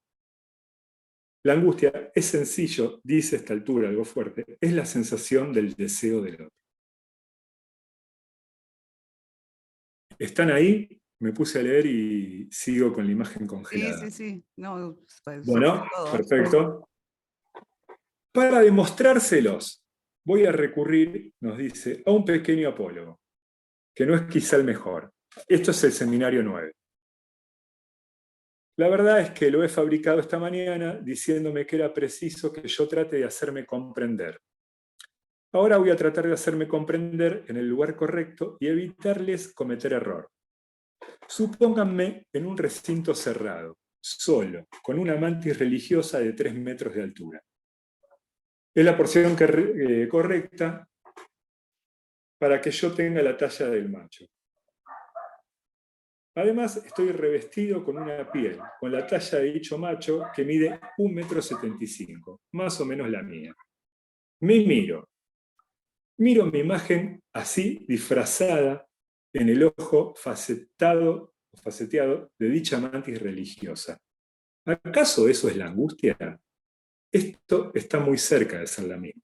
La angustia es sencillo, dice a esta altura algo fuerte, es la sensación del deseo del otro. ¿Están ahí? Me puse a leer y sigo con la imagen Sí, congelada. sí, sí. No, pues, Bueno, todo. perfecto. Para demostrárselos, voy a recurrir, nos dice, a un pequeño apólogo, que no es quizá el mejor. Esto es el seminario 9. La verdad es que lo he fabricado esta mañana diciéndome que era preciso que yo trate de hacerme comprender. Ahora voy a tratar de hacerme comprender en el lugar correcto y evitarles cometer error. Supónganme en un recinto cerrado, solo, con una mantis religiosa de 3 metros de altura. Es la porción correcta para que yo tenga la talla del macho. Además, estoy revestido con una piel, con la talla de dicho macho, que mide 1,75 m, más o menos la mía. Me miro mi imagen así disfrazada en el ojo faceteado de dicha mantis religiosa. ¿Acaso eso es la angustia? Esto está muy cerca de ser la misma.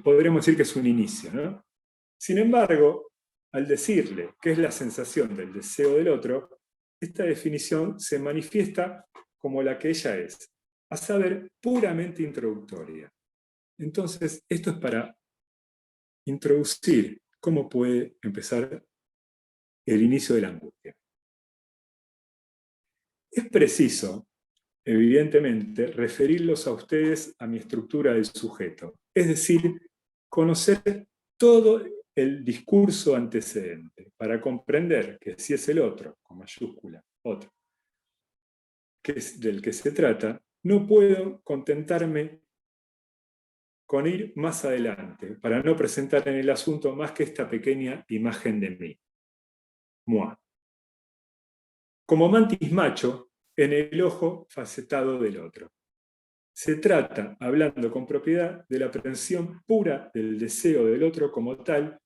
Podríamos decir que es un inicio, ¿no? Sin embargo, al decirle que es la sensación del deseo del otro, esta definición se manifiesta como la que ella es, a saber, puramente introductoria. Entonces, esto es para introducir cómo puede empezar el inicio de la angustia. Es preciso, evidentemente, referirlos a ustedes a mi estructura del sujeto, es decir, conocer todo el discurso antecedente para comprender que si es el otro, con mayúscula, otro, que es del que se trata, no puedo contentarme con ir más adelante, para no presentar en el asunto más que esta pequeña imagen de mí. Moi. Como mantis macho, en el ojo facetado del otro. Se trata, hablando con propiedad, de la aprehensión pura del deseo del otro como tal,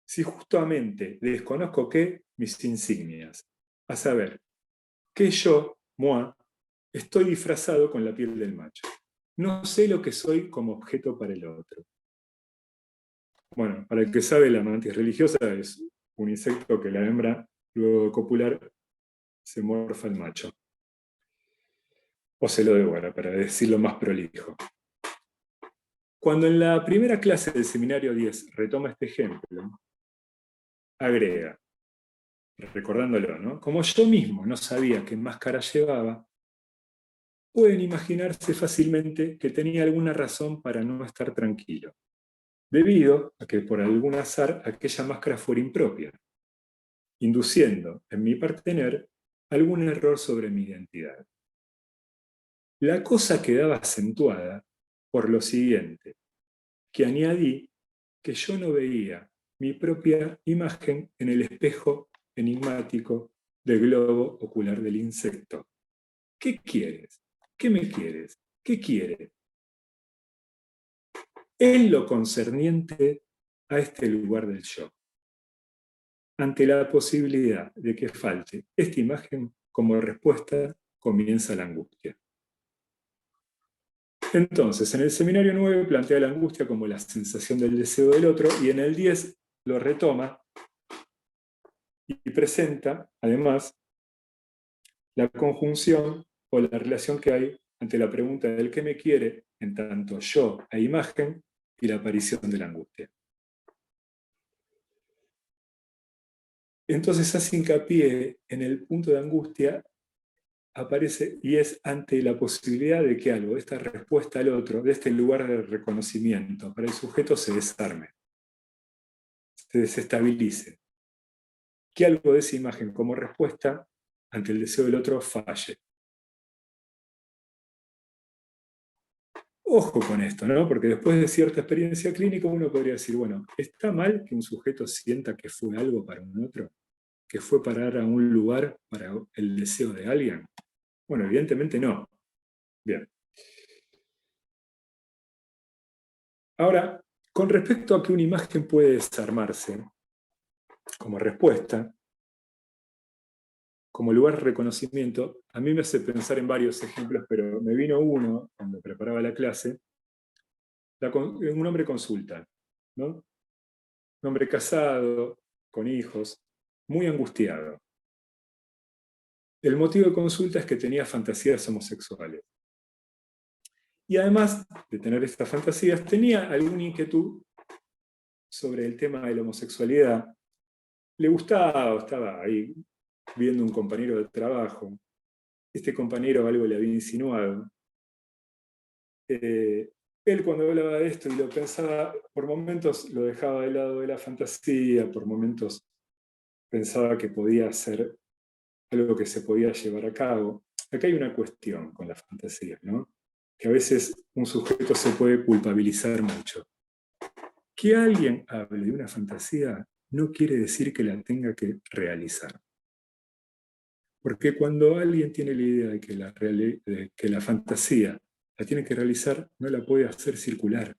si justamente desconozco mis insignias, a saber, que yo, moi, estoy disfrazado con la piel del macho. no sé lo que soy como objeto para el otro. Bueno, para el que sabe, la mantis religiosa es un insecto que la hembra, luego de copular, se morfa al macho. O se lo devora, para decirlo más prolijo. Cuando en la primera clase del seminario 10 retoma este ejemplo, agrega, recordándolo, ¿no? Como yo mismo no sabía qué máscara llevaba, pueden imaginarse fácilmente que tenía alguna razón para no estar tranquilo, debido a que por algún azar aquella máscara fuera impropia, induciendo en mi partener algún error sobre mi identidad. La cosa quedaba acentuada por lo siguiente, que añadí que yo no veía mi propia imagen en el espejo enigmático del globo ocular del insecto. ¿Qué quieres? ¿Qué me quieres? ¿Qué quiere? En lo concerniente a este lugar del yo. Ante la posibilidad de que falte esta imagen, como respuesta comienza la angustia. Entonces, en el seminario 9 plantea la angustia como la sensación del deseo del otro, y en el 10 lo retoma y presenta, además, la conjunción o la relación que hay ante la pregunta del qué me quiere, en tanto yo e imagen, y la aparición de la angustia. Entonces hace hincapié en el punto de angustia, aparece y es ante la posibilidad de que algo, esta respuesta al otro, de este lugar de reconocimiento, para el sujeto se desarme, se desestabilice, que algo de esa imagen como respuesta ante el deseo del otro falle. Ojo con esto, ¿no? Porque después de cierta experiencia clínica uno podría decir, bueno, ¿está mal que un sujeto sienta que fue algo para un otro? ¿Que fue parar a un lugar para el deseo de alguien? Bueno, evidentemente no. Bien. Ahora, con respecto a que una imagen puede desarmarse como respuesta, como lugar de reconocimiento, a mí me hace pensar en varios ejemplos, pero me vino uno cuando preparaba la clase. Un hombre consulta, ¿no? Un hombre casado, con hijos, muy angustiado. El motivo de consulta es que tenía fantasías homosexuales. Y además de tener estas fantasías, tenía alguna inquietud sobre el tema de la homosexualidad. Le gustaba, estaba ahí viendo un compañero de trabajo. Este compañero algo le había insinuado. Él cuando hablaba de esto y lo pensaba, por momentos lo dejaba de lado de la fantasía, por momentos pensaba que podía ser algo que se podía llevar a cabo. Acá hay una cuestión con la fantasía, ¿no? Que a veces un sujeto se puede culpabilizar mucho. Que alguien hable de una fantasía no quiere decir que la tenga que realizar. Porque cuando alguien tiene la idea de que la fantasía la tiene que realizar, no la puede hacer circular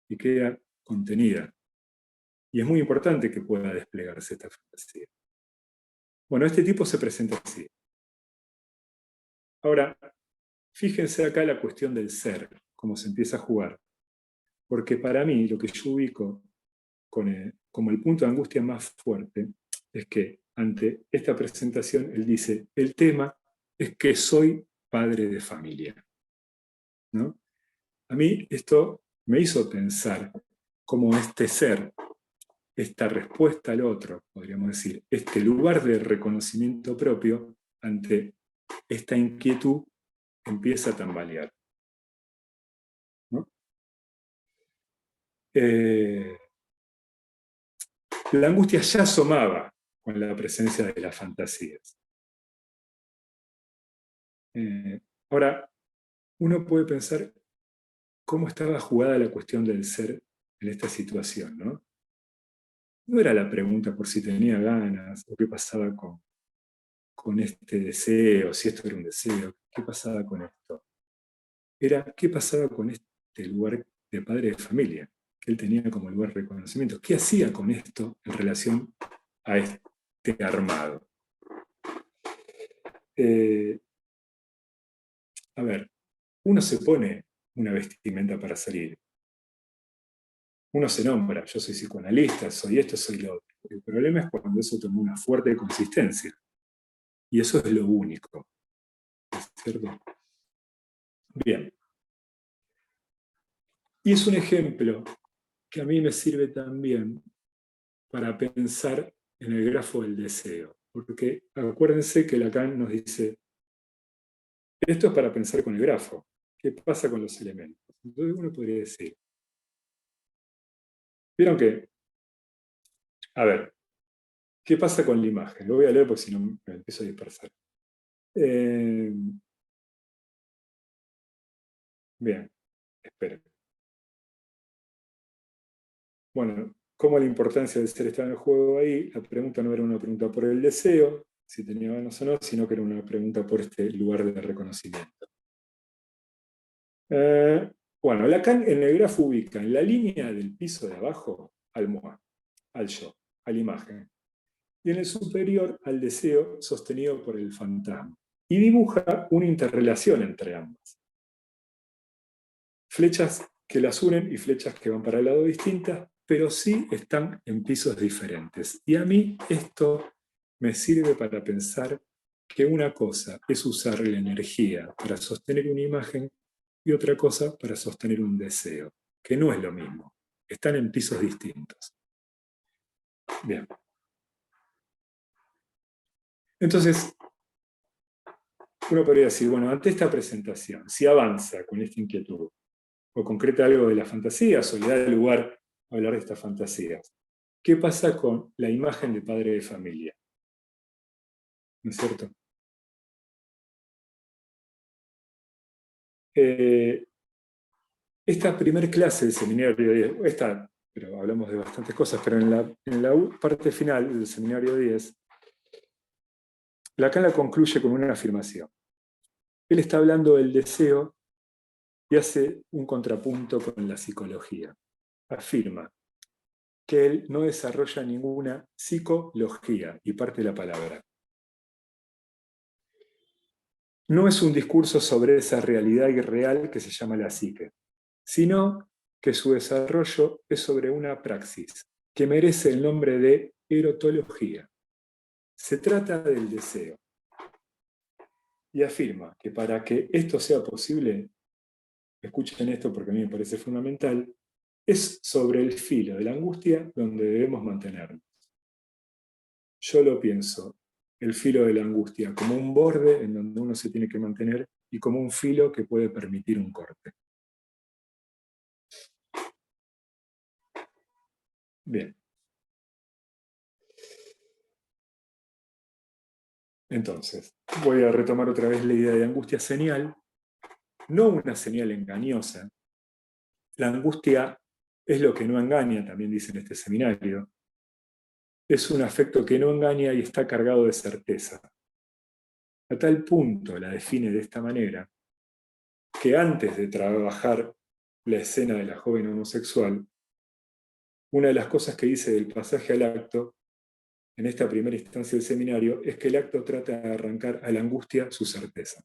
y queda contenida. Y es muy importante que pueda desplegarse esta fantasía. Bueno, este tipo se presenta así. Ahora, fíjense acá la cuestión del ser, cómo se empieza a jugar. Porque para mí, lo que yo ubico como el punto de angustia más fuerte, es que ante esta presentación él dice, el tema es que soy padre de familia, ¿no? A mí esto me hizo pensar cómo este ser, esta respuesta al otro, podríamos decir, este lugar de reconocimiento propio ante esta inquietud empieza a tambalear, ¿no? La angustia ya asomaba con la presencia de las fantasías. Ahora, uno puede pensar cómo estaba jugada la cuestión del ser en esta situación, ¿no? No era la pregunta por si tenía ganas o qué pasaba con este deseo, si esto era un deseo, qué pasaba con esto. Era qué pasaba con este lugar de padre de familia, que él tenía como lugar de reconocimiento. ¿Qué hacía con esto en relación a este armado? A ver, uno se pone una vestimenta para salir. Uno se nombra, yo soy psicoanalista, soy esto, soy lo otro. El problema es cuando eso toma una fuerte consistencia. Y eso es lo único. ¿Es cierto? Bien. Y es un ejemplo que a mí me sirve también para pensar en el grafo del deseo. Porque acuérdense que Lacan nos dice, esto es para pensar con el grafo. ¿Qué pasa con los elementos? Entonces uno podría decir, vieron que, a ver, ¿qué pasa con la imagen? Lo voy a leer porque si no me empiezo a dispersar. Bien, esperen. Bueno, ¿cómo la importancia del ser estaba en el juego ahí? La pregunta no era una pregunta por el deseo, si tenía ganas o no, sino que era una pregunta por este lugar de reconocimiento. Bueno, Lacan en el grafo ubica en la línea del piso de abajo al moi, al yo, a la imagen, y en el superior al deseo sostenido por el fantasma, y dibuja una interrelación entre ambas. Flechas que las unen y flechas que van para el lado distintas, pero sí están en pisos diferentes. Y a mí esto me sirve para pensar que una cosa es usar la energía para sostener una imagen y otra cosa para sostener un deseo, que no es lo mismo. Están en pisos distintos. Bien. Entonces, uno podría decir, bueno, ante esta presentación, si avanza con esta inquietud, o concreta algo de las fantasías, o le da lugar a hablar de estas fantasías, ¿qué pasa con la imagen de padre de familia? ¿No es cierto? Esta primer clase del seminario 10, pero hablamos de bastantes cosas, pero en la parte final del seminario 10, Lacan la concluye con una afirmación. Él está hablando del deseo y hace un contrapunto con la psicología. Afirma que él no desarrolla ninguna psicología, y parte de la palabra. No es un discurso sobre esa realidad irreal que se llama la psique, sino que su desarrollo es sobre una praxis que merece el nombre de erotología. Se trata del deseo. Y afirma que para que esto sea posible, escuchen esto porque a mí me parece fundamental, es sobre el filo de la angustia donde debemos mantenernos. Yo lo pienso, el filo de la angustia, como un borde en donde uno se tiene que mantener y como un filo que puede permitir un corte. Bien. Entonces, voy a retomar otra vez la idea de angustia señal, no una señal engañosa. La angustia es lo que no engaña, también dice en este seminario. Es un afecto que no engaña y está cargado de certeza. A tal punto la define de esta manera, que antes de trabajar la escena de la joven homosexual, una de las cosas que dice del pasaje al acto, en esta primera instancia del seminario, es que el acto trata de arrancar a la angustia su certeza.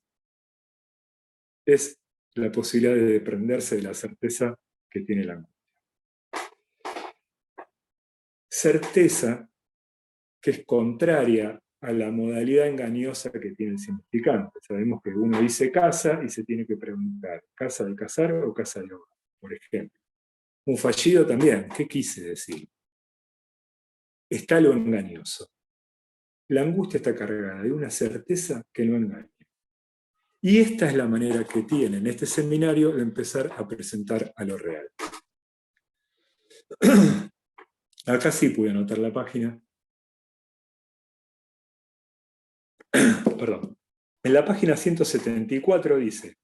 Es la posibilidad de desprenderse de la certeza que tiene la angustia. Certeza que es contraria a la modalidad engañosa que tiene el significante. Sabemos que uno dice casa y se tiene que preguntar, ¿casa de casar o casa de hogar? Por ejemplo. Un fallido también, ¿qué quise decir? Está lo engañoso. La angustia está cargada de una certeza que no engaña. Y esta es la manera que tiene en este seminario de empezar a presentar a lo real. Acá sí pude anotar la página. Perdón. En la página 174 dice,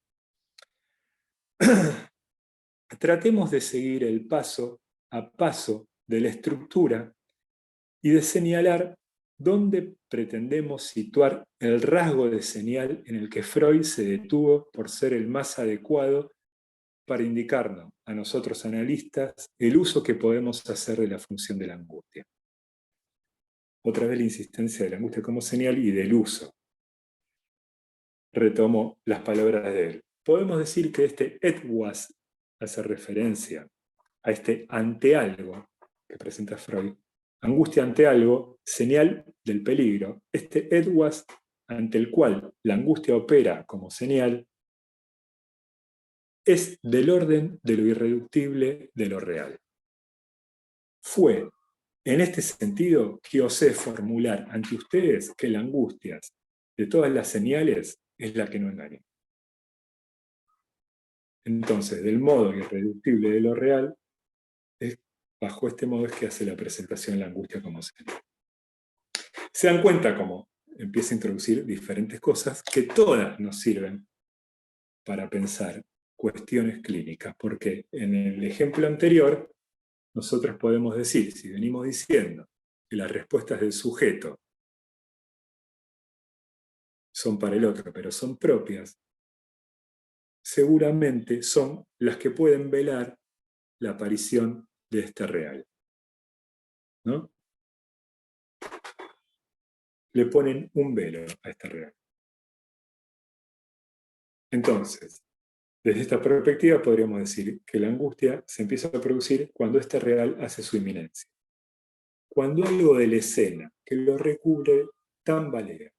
tratemos de seguir el paso a paso de la estructura y de señalar dónde pretendemos situar el rasgo de señal en el que Freud se detuvo por ser el más adecuado para indicarnos a nosotros analistas el uso que podemos hacer de la función de la angustia. Otra vez la insistencia de la angustia como señal y del uso. Retomo las palabras de él. podemos decir que este etwas hace referencia a este ante algo que presenta Freud. Angustia ante algo, señal del peligro. Este etwas ante el cual la angustia opera como señal es del orden de lo irreductible de lo real. Fue en este sentido que osé formular ante ustedes que la angustia de todas las señales es la que no engaña. Entonces, del modo irreductible de lo real, bajo este modo es que hace la presentación de la angustia como señal. Se dan cuenta cómo empieza a introducir diferentes cosas que todas nos sirven para pensar cuestiones clínicas, porque en el ejemplo anterior nosotros podemos decir, si venimos diciendo que las respuestas del sujeto son para el otro, pero son propias, seguramente son las que pueden velar la aparición de este real, ¿no? Le ponen un velo a este real. Entonces, desde esta perspectiva podríamos decir que la angustia se empieza a producir cuando este real hace su inminencia. Cuando algo de la escena que lo recubre tambalea.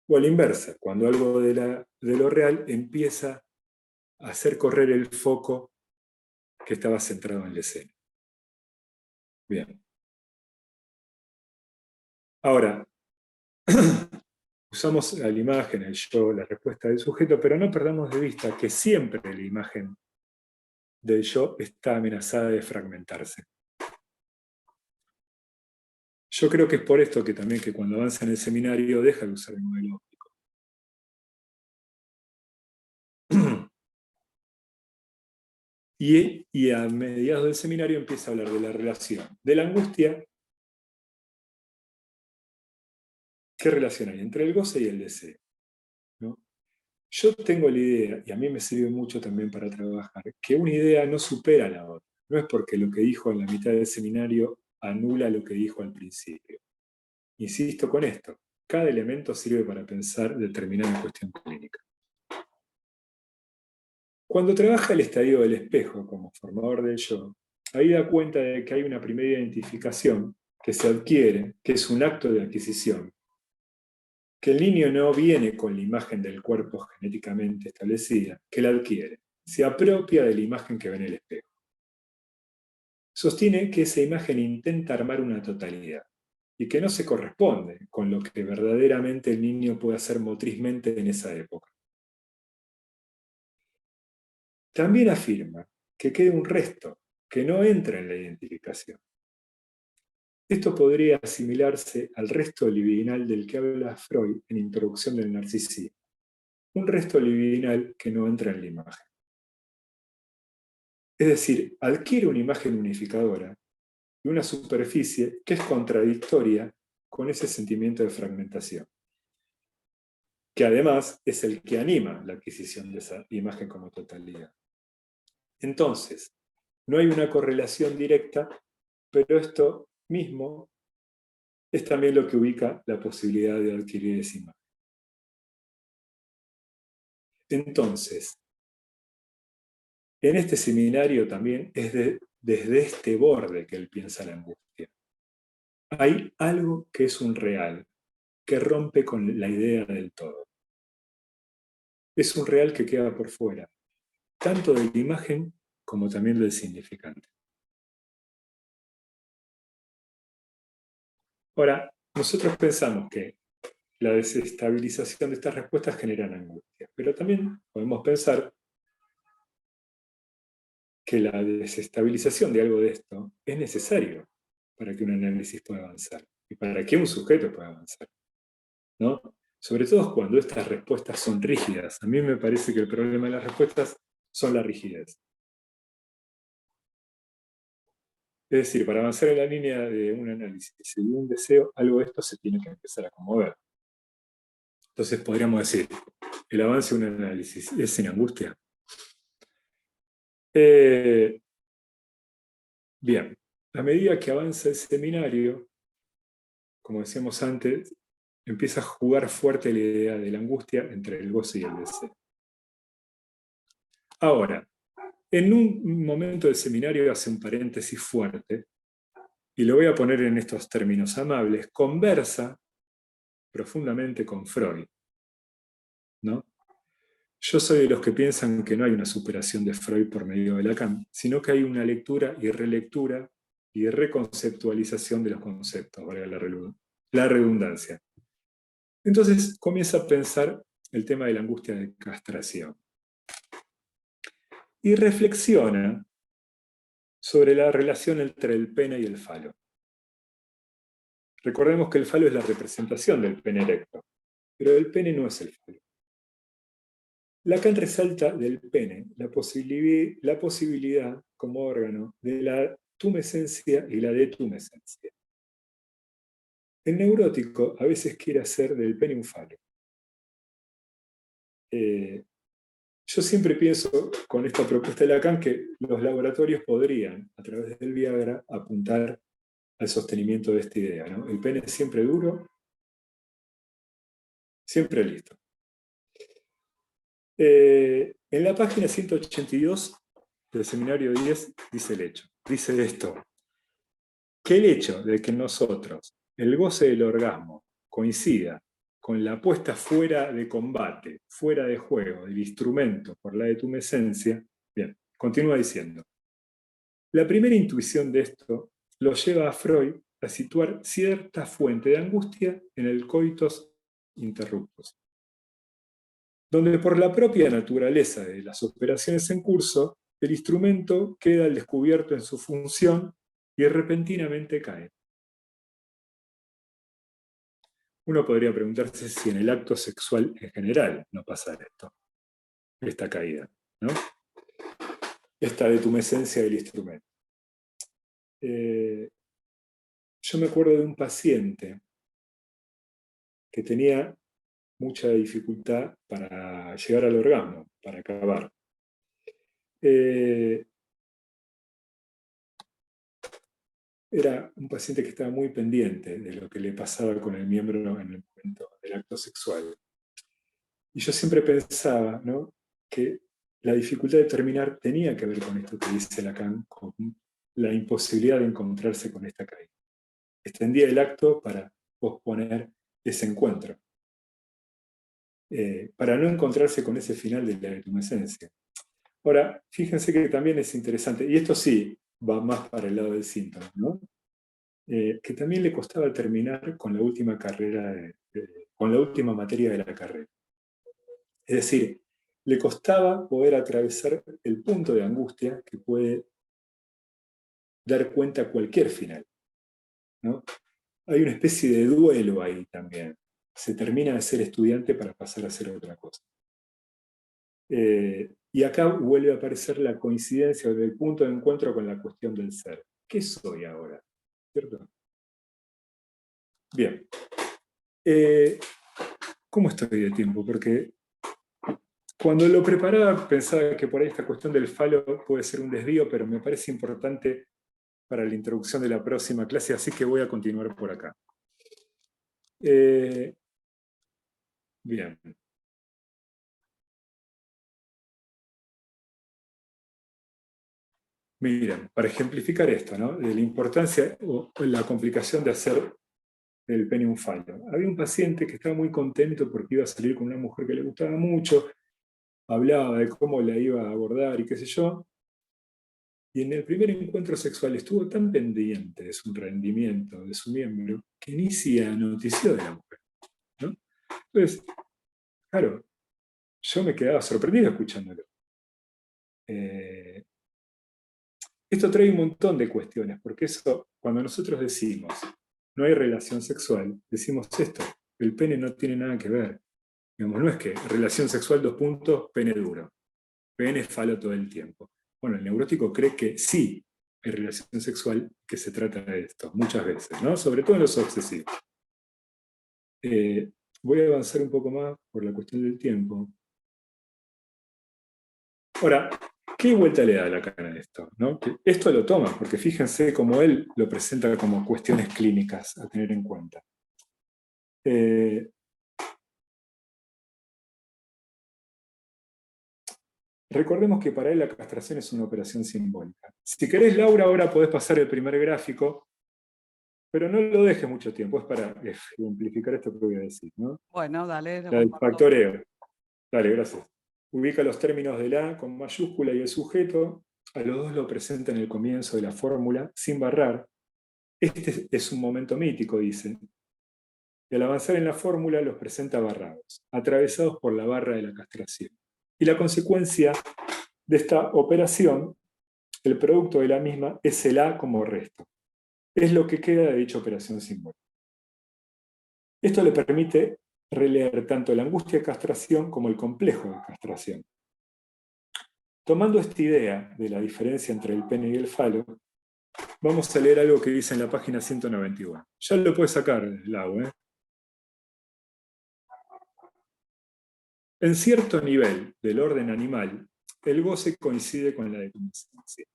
O a la inversa, cuando algo de lo real empieza a hacer correr el foco que estaba centrado en la escena. Bien. Ahora, usamos la imagen, el yo, la respuesta del sujeto, pero no perdamos de vista que siempre la imagen del yo está amenazada de fragmentarse. Yo creo que es por esto que también que cuando avanza en el seminario deja de usar el modelo óptico. Y a mediados del seminario empieza a hablar de la relación de la angustia. ¿Qué relación hay entre el goce y el deseo? ¿No? Yo tengo la idea, y a mí me sirve mucho también para trabajar, que una idea no supera a la otra. No es porque lo que dijo en la mitad del seminario anula lo que dijo al principio. Insisto con esto, cada elemento sirve para pensar determinada cuestión clínica. Cuando trabaja el estadio del espejo como formador del yo, ahí da cuenta de que hay una primera identificación que se adquiere, que es un acto de adquisición, que el niño no viene con la imagen del cuerpo genéticamente establecida, que la adquiere, se apropia de la imagen que ve en el espejo. Sostiene que esa imagen intenta armar una totalidad y que no se corresponde con lo que verdaderamente el niño puede hacer motrizmente en esa época. También afirma que queda un resto que no entra en la identificación. Esto podría asimilarse al resto libidinal del que habla Freud en Introducción del Narcisismo, un resto libidinal que no entra en la imagen. Es decir, adquiere una imagen unificadora y una superficie que es contradictoria con ese sentimiento de fragmentación, que además es el que anima la adquisición de esa imagen como totalidad. Entonces, no hay una correlación directa, pero esto mismo es también lo que ubica la posibilidad de adquirir esa imagen. Entonces, en este seminario también es desde este borde que él piensa la angustia. Hay algo que es un real, que rompe con la idea del todo. Es un real que queda por fuera, tanto de la imagen como también del significante. Ahora, nosotros pensamos que la desestabilización de estas respuestas genera angustia, pero también podemos pensar que la desestabilización de algo de esto es necesario para que un análisis pueda avanzar y para que un sujeto pueda avanzar, ¿no? Sobre todo cuando estas respuestas son rígidas. A mí me parece que el problema de las respuestas son la rigidez. Es decir, para avanzar en la línea de un análisis y de un deseo, algo de esto se tiene que empezar a conmover. Entonces podríamos decir, el avance de un análisis es sin angustia. Bien, a medida que avanza el seminario, como decíamos antes, empieza a jugar fuerte la idea de la angustia entre el goce y el deseo. Ahora, en un momento del seminario hace un paréntesis fuerte, y lo voy a poner en estos términos amables, conversa profundamente con Freud, ¿no? Yo soy de los que piensan que no hay una superación de Freud por medio de Lacan, sino que hay una lectura y relectura y reconceptualización de los conceptos, valga la redundancia. Entonces comienza a pensar el tema de la angustia de castración. Y reflexiona sobre la relación entre el pene y el falo. Recordemos que el falo es la representación del pene erecto, pero el pene no es el falo. Lacan resalta del pene la posibilidad como órgano de la tumescencia y la detumescencia. El neurótico a veces quiere hacer del pene un falo. Yo siempre pienso con esta propuesta de Lacan que los laboratorios podrían, a través del Viagra, apuntar al sostenimiento de esta idea, ¿no? El pene siempre duro, siempre listo. En la página 182 del seminario 10 dice esto, que el hecho de que nosotros el goce del orgasmo coincida con la puesta fuera de combate, fuera de juego del instrumento por la detumescencia, bien, continúa diciendo, la primera intuición de esto lo lleva a Freud a situar cierta fuente de angustia en el coitus interruptus, donde por la propia naturaleza de las operaciones en curso, el instrumento queda al descubierto en su función y repentinamente cae. Uno podría preguntarse si en el acto sexual en general no pasa esto, esta caída, ¿no? Esta detumescencia del instrumento. Yo me acuerdo de un paciente que tenía mucha dificultad para llegar al orgasmo, para acabar. Era un paciente que estaba muy pendiente de lo que le pasaba con el miembro en el momento del acto sexual. Y yo siempre pensaba, ¿no?, que la dificultad de terminar tenía que ver con esto que dice Lacan, con la imposibilidad de encontrarse con esta caída. Extendía el acto para posponer ese encuentro, para no encontrarse con ese final de la detumescencia. Ahora, fíjense que también es interesante, y esto sí va más para el lado del síntoma, ¿no? Que también le costaba terminar con la última con la última materia de la carrera. Es decir, le costaba poder atravesar el punto de angustia que puede dar cuenta a cualquier final, ¿no? Hay una especie de duelo ahí también. Se termina de ser estudiante para pasar a ser otra cosa. Y acá vuelve a aparecer la coincidencia del punto de encuentro con la cuestión del ser. ¿Qué soy ahora? ¿Cierto? Bien. ¿Cómo estoy de tiempo? Porque cuando lo preparaba pensaba que por ahí esta cuestión del falo puede ser un desvío, pero me parece importante para la introducción de la próxima clase, así que voy a continuar por acá. Bien. Miren, para ejemplificar esto, ¿no?, de la importancia o la complicación de hacer del pene un falo. Había un paciente que estaba muy contento porque iba a salir con una mujer que le gustaba mucho, hablaba de cómo la iba a abordar y qué sé yo, y en el primer encuentro sexual estuvo tan pendiente de su rendimiento, de su miembro, que ni se notició de la mujer, ¿no? Entonces, claro, yo me quedaba sorprendido escuchándolo. Esto trae un montón de cuestiones, porque eso, cuando nosotros decimos no hay relación sexual, decimos esto, el pene no tiene nada que ver. Digamos, no es que relación sexual, pene duro, pene falo todo el tiempo. Bueno, el neurótico cree que sí hay relación sexual, que se trata de esto, muchas veces, ¿no? Sobre todo en los obsesivos. Voy a avanzar un poco más por la cuestión del tiempo. Ahora, ¿qué vuelta le da Lacan a esto, ¿no? Que esto lo toma, porque fíjense cómo él lo presenta como cuestiones clínicas a tener en cuenta. Recordemos que para él la castración es una operación simbólica. Si querés, Laura, ahora podés pasar el primer gráfico, pero no lo dejes mucho tiempo, es para ejemplificar esto que voy a decir, ¿no? Bueno, dale. La del factoreo. Dale, gracias. Ubica los términos de la con mayúscula y el sujeto, a los dos lo presenta en el comienzo de la fórmula, sin barrar. Este es un momento mítico, dice. Y al avanzar en la fórmula los presenta barrados, atravesados por la barra de la castración. Y la consecuencia de esta operación, el producto de la misma, es el A como resto. Es lo que queda de dicha operación simbólica. Esto le permite releer tanto la angustia de castración como el complejo de castración. Tomando esta idea de la diferencia entre el pene y el falo, vamos a leer algo que dice en la página 191. Ya lo puedes sacar, Lau, ¿eh? En cierto nivel del orden animal, el goce coincide con la detumescencia.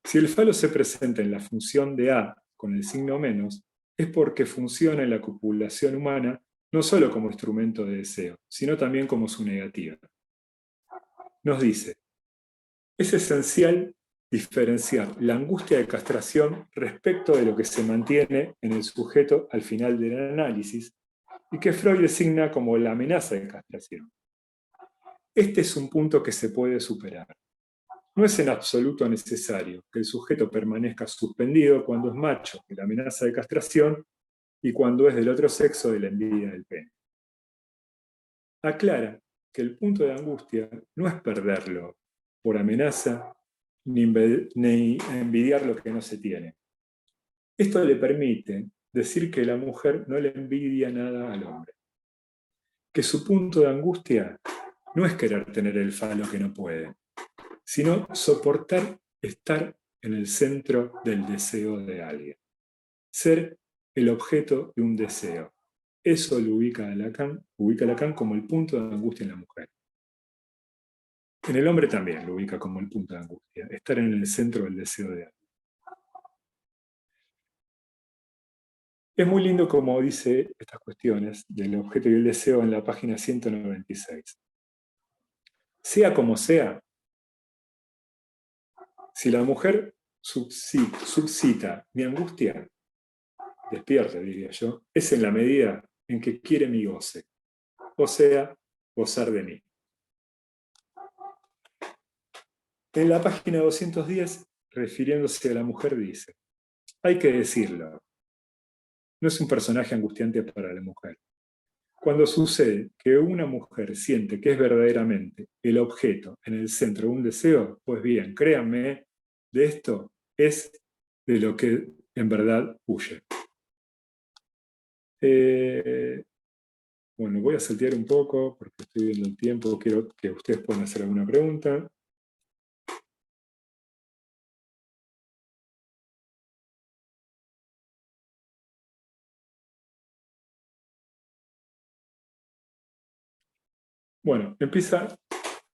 Si el falo se presenta en la función de A con el signo menos, es porque funciona en la copulación humana no solo como instrumento de deseo, sino también como su negativa. Nos dice, es esencial diferenciar la angustia de castración respecto de lo que se mantiene en el sujeto al final del análisis y que Freud designa como la amenaza de castración. Este es un punto que se puede superar. No es en absoluto necesario que el sujeto permanezca suspendido cuando es macho de la amenaza de castración y cuando es del otro sexo de la envidia del pene. Aclara que el punto de angustia no es perderlo por amenaza ni envidiar lo que no se tiene. Esto le permite decir que la mujer no le envidia nada al hombre. Que su punto de angustia no es querer tener el falo que no puede, sino soportar estar en el centro del deseo de alguien. Ser el objeto de un deseo. Eso lo ubica Lacan como el punto de angustia en la mujer. En el hombre también lo ubica como el punto de angustia, estar en el centro del deseo de alguien. Es muy lindo como dice estas cuestiones del objeto y el deseo en la página 196. Sea como sea, si la mujer suscita mi angustia, despierta, diría yo, es en la medida en que quiere mi goce, o sea, gozar de mí. En la página 210, refiriéndose a la mujer, dice, hay que decirlo, no es un personaje angustiante para la mujer. Cuando sucede que una mujer siente que es verdaderamente el objeto en el centro de un deseo, pues bien, créanme, de esto es de lo que en verdad huye. Bueno, voy a saltear un poco porque estoy viendo el tiempo, quiero que ustedes puedan hacer alguna pregunta. Bueno, empieza,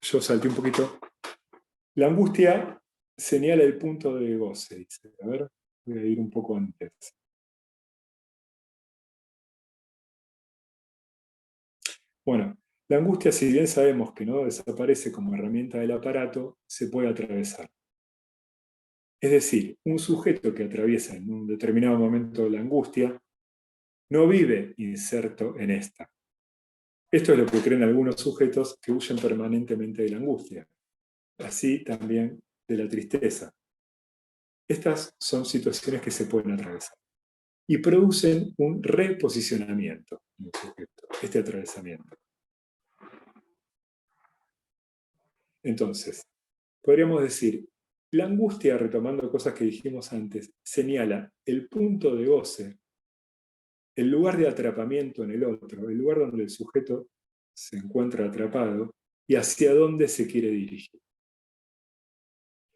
yo salté un poquito. La angustia señala el punto de goce, dice. A ver, voy a ir un poco antes. Bueno, la angustia, si bien sabemos que no desaparece como herramienta del aparato, se puede atravesar. Es decir, un sujeto que atraviesa en un determinado momento la angustia no vive inserto en esta. Esto es lo que creen algunos sujetos que huyen permanentemente de la angustia. Así también de la tristeza. Estas son situaciones que se pueden atravesar y producen un reposicionamiento en el sujeto, este atravesamiento. Entonces, podríamos decir, la angustia, retomando cosas que dijimos antes, señala el punto de goce, el lugar de atrapamiento en el otro, el lugar donde el sujeto se encuentra atrapado y hacia dónde se quiere dirigir.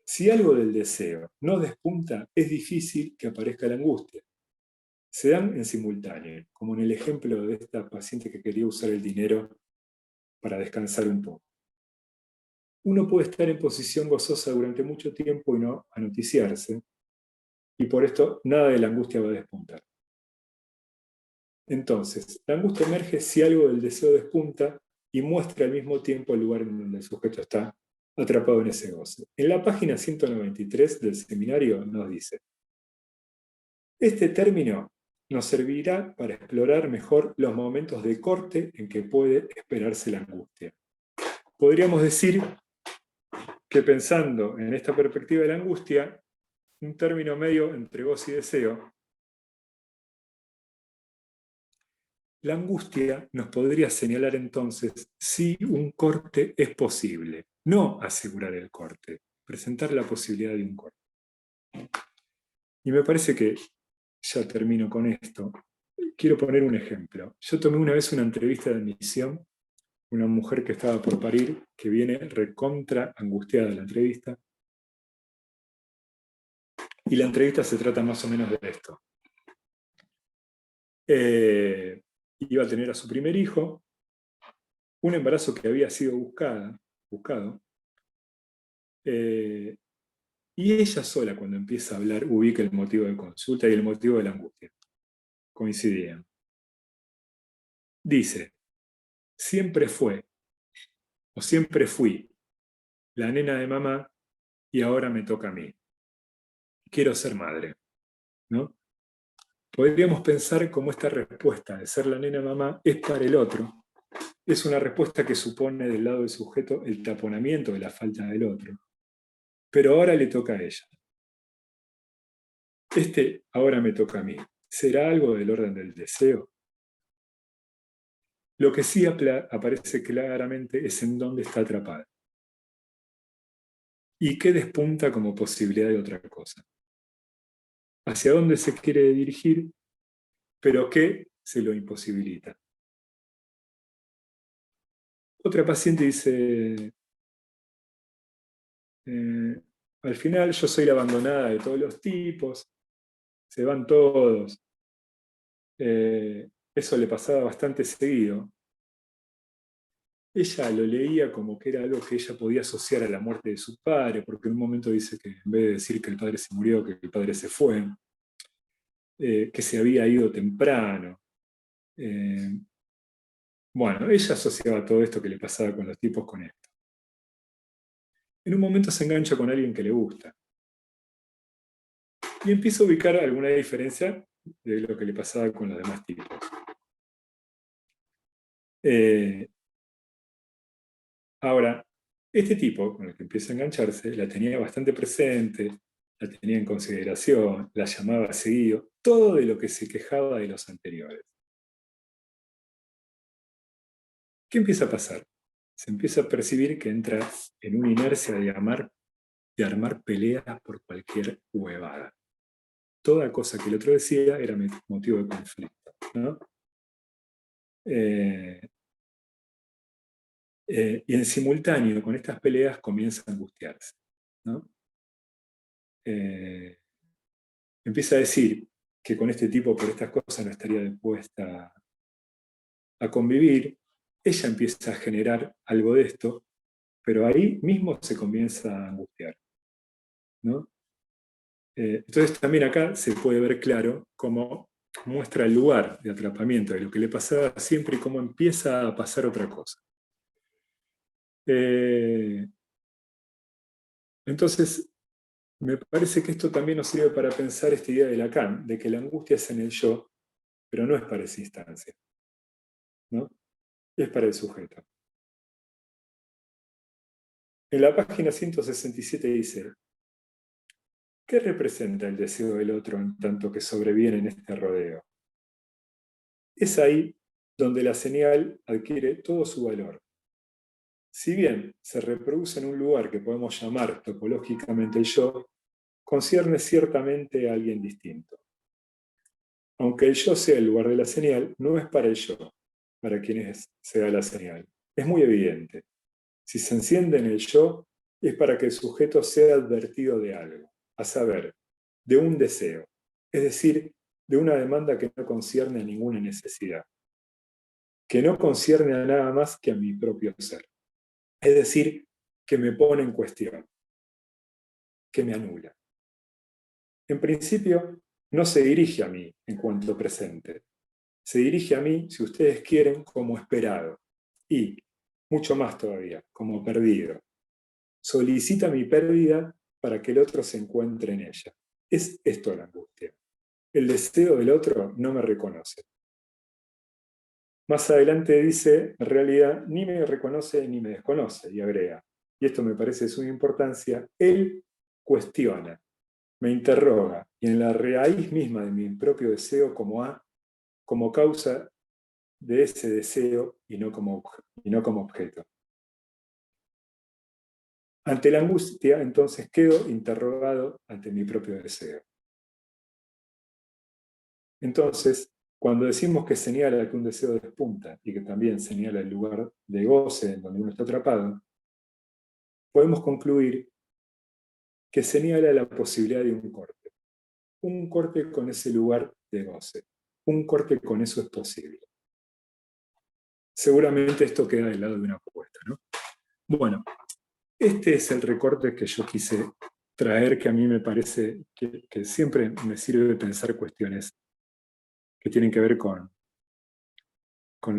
Si algo del deseo no despunta, es difícil que aparezca la angustia. Se dan en simultáneo, como en el ejemplo de esta paciente que quería usar el dinero para descansar un poco. Uno puede estar en posición gozosa durante mucho tiempo y no anoticiarse, y por esto nada de la angustia va a despuntar. Entonces, la angustia emerge si algo del deseo despunta y muestra al mismo tiempo el lugar en donde el sujeto está atrapado en ese goce. En la página 193 del seminario nos dice: este término nos servirá para explorar mejor los momentos de corte en que puede esperarse la angustia. Podríamos decir que, pensando en esta perspectiva de la angustia, un término medio entre goce y deseo, la angustia nos podría señalar entonces si un corte es posible, no asegurar el corte, presentar la posibilidad de un corte. Y me parece que ya termino con esto. Quiero poner un ejemplo. Yo tomé una vez una entrevista de admisión, una mujer que estaba por parir, que viene recontra angustiada de la entrevista, y la entrevista se trata más o menos de esto. Iba a tener a su primer hijo, un embarazo que había sido buscado, y ella sola, cuando empieza a hablar, ubica el motivo de consulta y el motivo de la angustia. Coincidían. Dice: siempre fue, o siempre fui, la nena de mamá y ahora me toca a mí. Quiero ser madre, ¿no? Podríamos pensar cómo esta respuesta de ser la nena de mamá es para el otro. Es una respuesta que supone del lado del sujeto el taponamiento de la falta del otro. Pero ahora le toca a ella. Ahora me toca a mí. ¿Será algo del orden del deseo? Lo que sí aparece claramente es en dónde está atrapada. Y qué despunta como posibilidad de otra cosa. Hacia dónde se quiere dirigir, pero qué se lo imposibilita. Otra paciente dice: al final yo soy la abandonada de todos los tipos, se van todos. Eso le pasaba bastante seguido. Ella lo leía como que era algo que ella podía asociar a la muerte de su padre, porque en un momento dice que en vez de decir que el padre se murió, que el padre se fue, que se había ido temprano. Bueno, ella asociaba todo esto que le pasaba con los tipos con esto. En un momento se engancha con alguien que le gusta. Y empieza a ubicar alguna diferencia de lo que le pasaba con los demás tipos. Ahora, este tipo con el que empieza a engancharse la tenía bastante presente, la tenía en consideración, la llamaba seguido, todo de lo que se quejaba de los anteriores. ¿Qué empieza a pasar? Se empieza a percibir que entra en una inercia de armar peleas por cualquier huevada. Toda cosa que el otro decía era motivo de conflicto, ¿no? Y en simultáneo con estas peleas comienza a angustiarse, ¿no? Empieza a decir que con este tipo por estas cosas no estaría dispuesta a convivir. Ella empieza a generar algo de esto, pero ahí mismo se comienza a angustiar, ¿no? Entonces también acá se puede ver claro cómo muestra el lugar de atrapamiento de lo que le pasaba siempre y cómo empieza a pasar otra cosa. Entonces, me parece que esto también nos sirve para pensar esta idea de Lacan, de que la angustia es en el yo, pero no es para esa instancia, ¿no? Es para el sujeto. En la página 167 dice: ¿qué representa el deseo del otro en tanto que sobreviene en este rodeo? Es ahí donde la señal adquiere todo su valor. Si bien se reproduce en un lugar que podemos llamar topológicamente el yo, concierne ciertamente a alguien distinto. Aunque el yo sea el lugar de la señal, no es para el yo, para quienes sea la señal. Es muy evidente. Si se enciende en el yo, es para que el sujeto sea advertido de algo, a saber, de un deseo, es decir, de una demanda que no concierne a ninguna necesidad, que no concierne a nada más que a mi propio ser, es decir, que me pone en cuestión, que me anula. En principio, no se dirige a mí en cuanto presente, se dirige a mí, si ustedes quieren, como esperado, y, mucho más todavía, como perdido. solicita mi pérdida para que el otro se encuentre en ella. Es esto la angustia. El deseo del otro no me reconoce. Más adelante dice, en realidad, ni me reconoce ni me desconoce, y agrega, y esto me parece de suma importancia, él cuestiona, me interroga, y en la raíz misma de mi propio deseo como causa de ese deseo y no como objeto. Ante la angustia, entonces, quedo interrogado ante mi propio deseo. Entonces, cuando decimos que señala que un deseo despunta y que también señala el lugar de goce en donde uno está atrapado, podemos concluir que señala la posibilidad de un corte con ese lugar de goce, un corte con eso es posible. Seguramente esto queda del lado de una apuesta, ¿no? Bueno, este es el recorte que yo quise traer, que a mí me parece que siempre me sirve de pensar cuestiones que tienen que ver con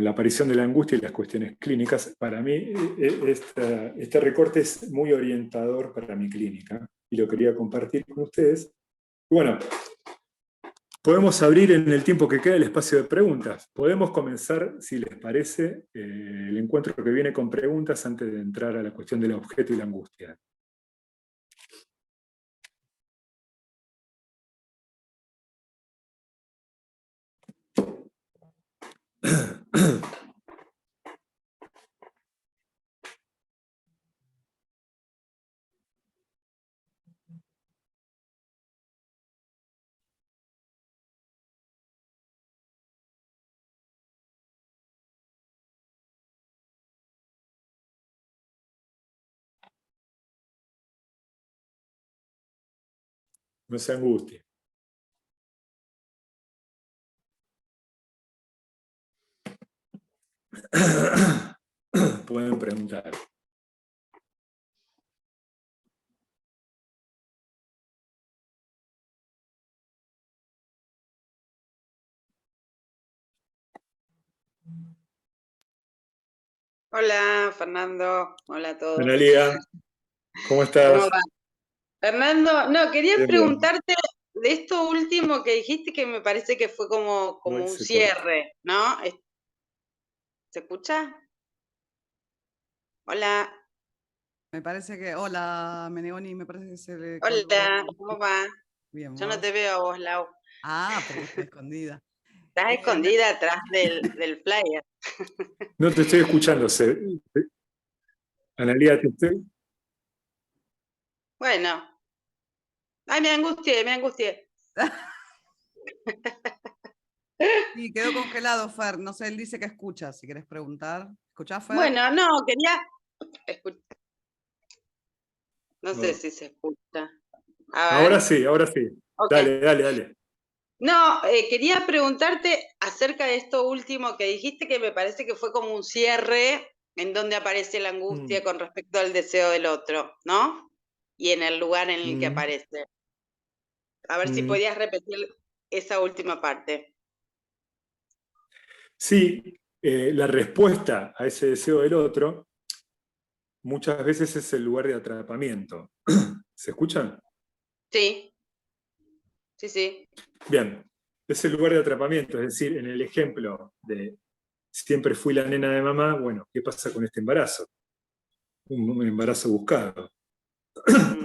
la aparición de la angustia y las cuestiones clínicas. Para mí, este recorte es muy orientador para mi clínica y lo quería compartir con ustedes. Bueno, podemos abrir en el tiempo que queda el espacio de preguntas. Podemos comenzar, si les parece, el encuentro que viene con preguntas antes de entrar a la cuestión del objeto y la angustia. No se angustie. Pueden preguntar. Hola, Fernando. Hola a todos. Analia, ¿cómo ¿Cómo estás? va? Fernando, no, quería Bien, bien. preguntarte de esto último que dijiste que me parece que fue como Hoy un se corta. cierre, ¿no? ¿Se escucha? Hola, Me parece que, hola, Menegoni, me parece que se le hola, colgó. ¿cómo va? Bien, Yo no ¿vos? te veo a vos, Lau. Ah, porque está escondida. Estás escondida atrás del flyer. No te estoy escuchando. Analia, te estoy... Bueno. Ay, me angustié, me angustié. Sí, quedó congelado, Fer. No sé, él dice que escucha, si querés preguntar. ¿Escuchás, Fer? Bueno, no, quería... No sé Oh. si se escucha. A ver. Ahora sí, ahora sí. Ok. Dale, dale, dale. No, quería preguntarte acerca de esto último que dijiste, que me parece que fue como un cierre en donde aparece la angustia con respecto al deseo del otro, ¿no? Y en el lugar en el que aparece. A ver si podías repetir esa última parte. Sí, la respuesta a ese deseo del otro muchas veces es el lugar de atrapamiento. ¿Se escuchan? Sí, sí, sí. Bien, es el lugar de atrapamiento, es decir, en el ejemplo de siempre fui la nena de mamá, bueno, ¿qué pasa con este embarazo? Un embarazo buscado.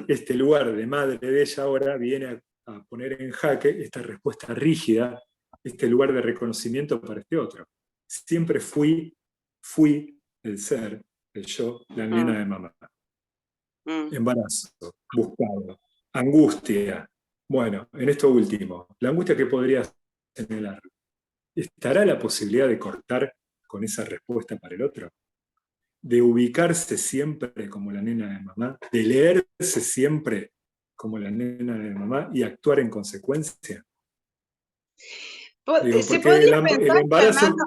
Este lugar de madre de ella ahora viene a poner en jaque esta respuesta rígida, este lugar de reconocimiento para este otro. Siempre fui el ser, el yo, la nena de mamá. Embarazo, buscado, angustia. Bueno, en esto último, la angustia que podría señalar, ¿estará la posibilidad de cortar con esa respuesta para el otro? De ubicarse siempre como la nena de mamá, de leerse siempre como la nena de mamá y actuar en consecuencia. Digo, ¿Se porque podría el pensar, embarazo... Fernando,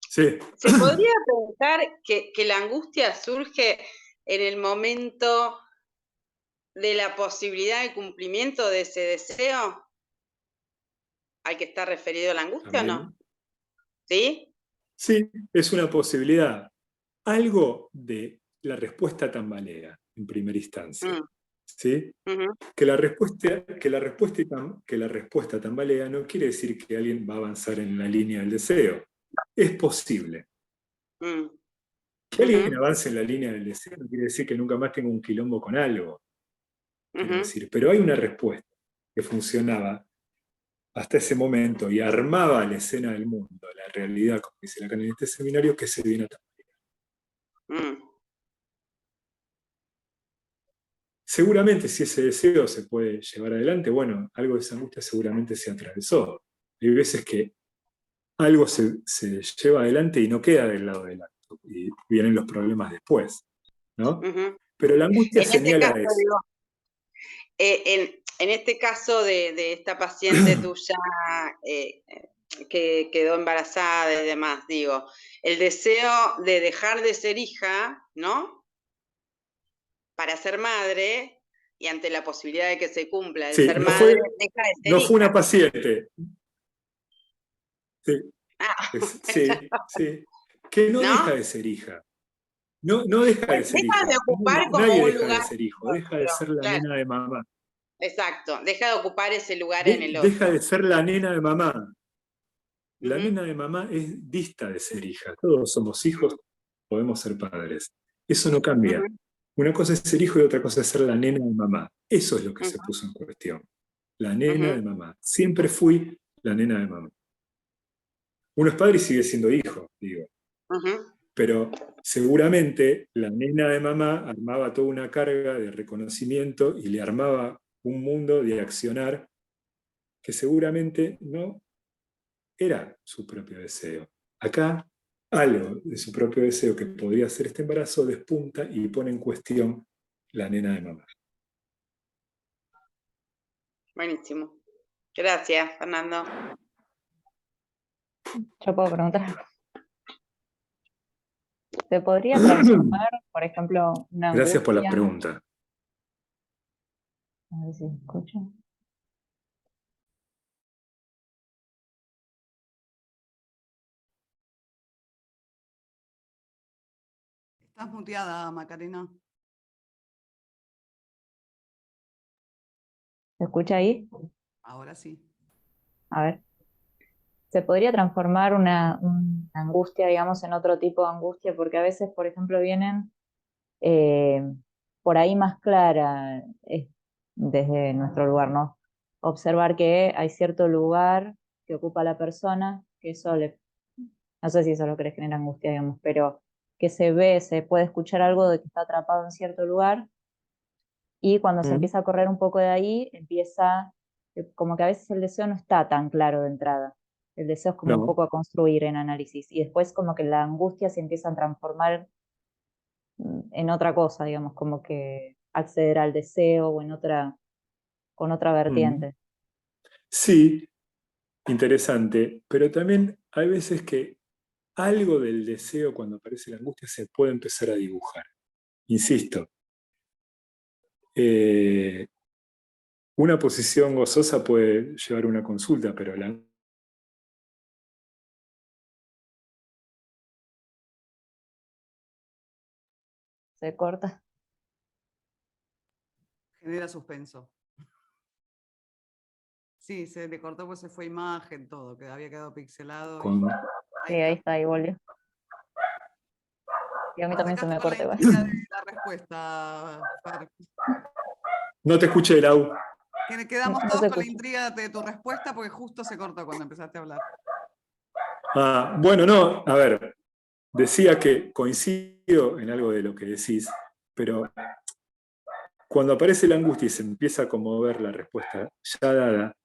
Sí. se podría pensar que la angustia surge en el momento de la posibilidad de cumplimiento de ese deseo al que está referido la angustia o no? También. ¿Sí? Sí, es una posibilidad. Algo de la respuesta tambalea en primera instancia. Mm, ¿Sí? ujú, Que la respuesta tambalea no quiere decir que alguien va a avanzar en la línea del deseo. Es posible. mm, Que alguien ujú, avance en la línea del deseo no quiere decir que nunca más tenga un quilombo con algo, quiero ujú, decir. Pero hay una respuesta que funcionaba hasta ese momento y armaba la escena del mundo, la realidad, como dice Lacan en este seminario, que se viene a tambalear. mm, Seguramente si ese deseo se puede llevar adelante, bueno, algo de esa angustia seguramente se atravesó. Hay veces que algo se lleva adelante y no queda del lado del acto, y vienen los problemas después, ¿no? ujú. Pero la angustia En este señala caso, eso. digo, en este caso de esta paciente tuya que quedó embarazada y demás, digo, el deseo de dejar de ser hija, ¿no? Para ser madre, y ante la posibilidad de que se cumpla de Sí, ser madre, deja de ser no fue una hija. paciente. Sí, Ah, sí, sí. Que no deja ¿no? de ser hija. No, no deja de Bueno, ser deja de hija. ocupar como Nadie un deja de lugar ser en hijo. el Deja de otro, ser la claro, nena de mamá. exacto, deja de ocupar ese lugar en el Deja otro. de ser la nena de mamá. La Ujú, nena de mamá es dista de ser hija. Todos somos hijos, podemos ser padres. Eso no cambia. ujú, Una cosa es ser hijo y otra cosa es ser la nena de mamá. Eso es lo que se ujú, puso en cuestión. La nena ujú, de mamá. Siempre fui la nena de mamá. Uno es padre y sigue siendo hijo, digo. ujú, Pero seguramente la nena de mamá armaba toda una carga de reconocimiento y le armaba un mundo de accionar que seguramente no era su propio deseo. Acá algo de su propio deseo que podría ser este embarazo despunta y pone en cuestión la nena de mamá. buenísimo. Gracias, Fernando. Yo puedo preguntar algo. ¿Se podría transformar, por ejemplo, una Gracias por la angustia? pregunta. A ver si me escucho. Estás muteada, Macarena. ¿Se escucha ahí? Ahora sí. A ver. ¿Se podría transformar una angustia, digamos, en otro tipo de angustia? Porque a veces, por ejemplo, vienen eh, por ahí más clara, desde nuestro lugar, ¿no? Observar que hay cierto lugar que ocupa la persona, que eso no sé si eso lo que le genera angustia, digamos, pero que se ve, se puede escuchar algo de que está atrapado en cierto lugar, y cuando se Mm. empieza a correr un poco de ahí, empieza, como que a veces el deseo no está tan claro de entrada. El deseo es como un No. poco a construir en análisis, y después como que la angustia se empieza a transformar en otra cosa, digamos, como que acceder al deseo o con otra Mm. vertiente. Sí, interesante, pero también hay veces que algo del deseo cuando aparece la angustia se puede empezar a dibujar. Insisto, eh, una posición gozosa puede llevar una consulta, pero la... Se corta. Genera suspenso. Sí, se le cortó pues se fue imagen, todo, que había quedado pixelado y Con... Sí, ahí ahí está. está, ahí volvió. Y a mí también se Arrancaste me con la corta igual. intriga de la respuesta, Fer. No te escuché, Lau. Que No, quedamos no todos se con la escucha. intriga de tu respuesta porque justo se cortó cuando empezaste a hablar. Ah, bueno, no, a ver, decía que coincido en algo de lo que decís, pero cuando aparece la angustia y se empieza a conmover la respuesta ya dada,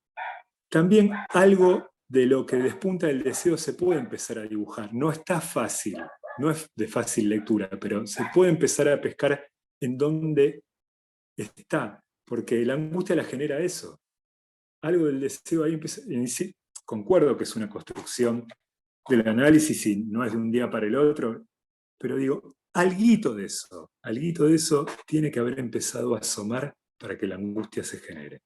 también algo de lo que despunta el deseo se puede empezar a dibujar. No está fácil, no es de fácil lectura, pero se puede empezar a pescar en dónde está, porque la angustia la genera eso. Algo del deseo ahí empieza, concuerdo que es una construcción del análisis y no es de un día para el otro, pero digo, alguito de eso tiene que haber empezado a asomar para que la angustia se genere.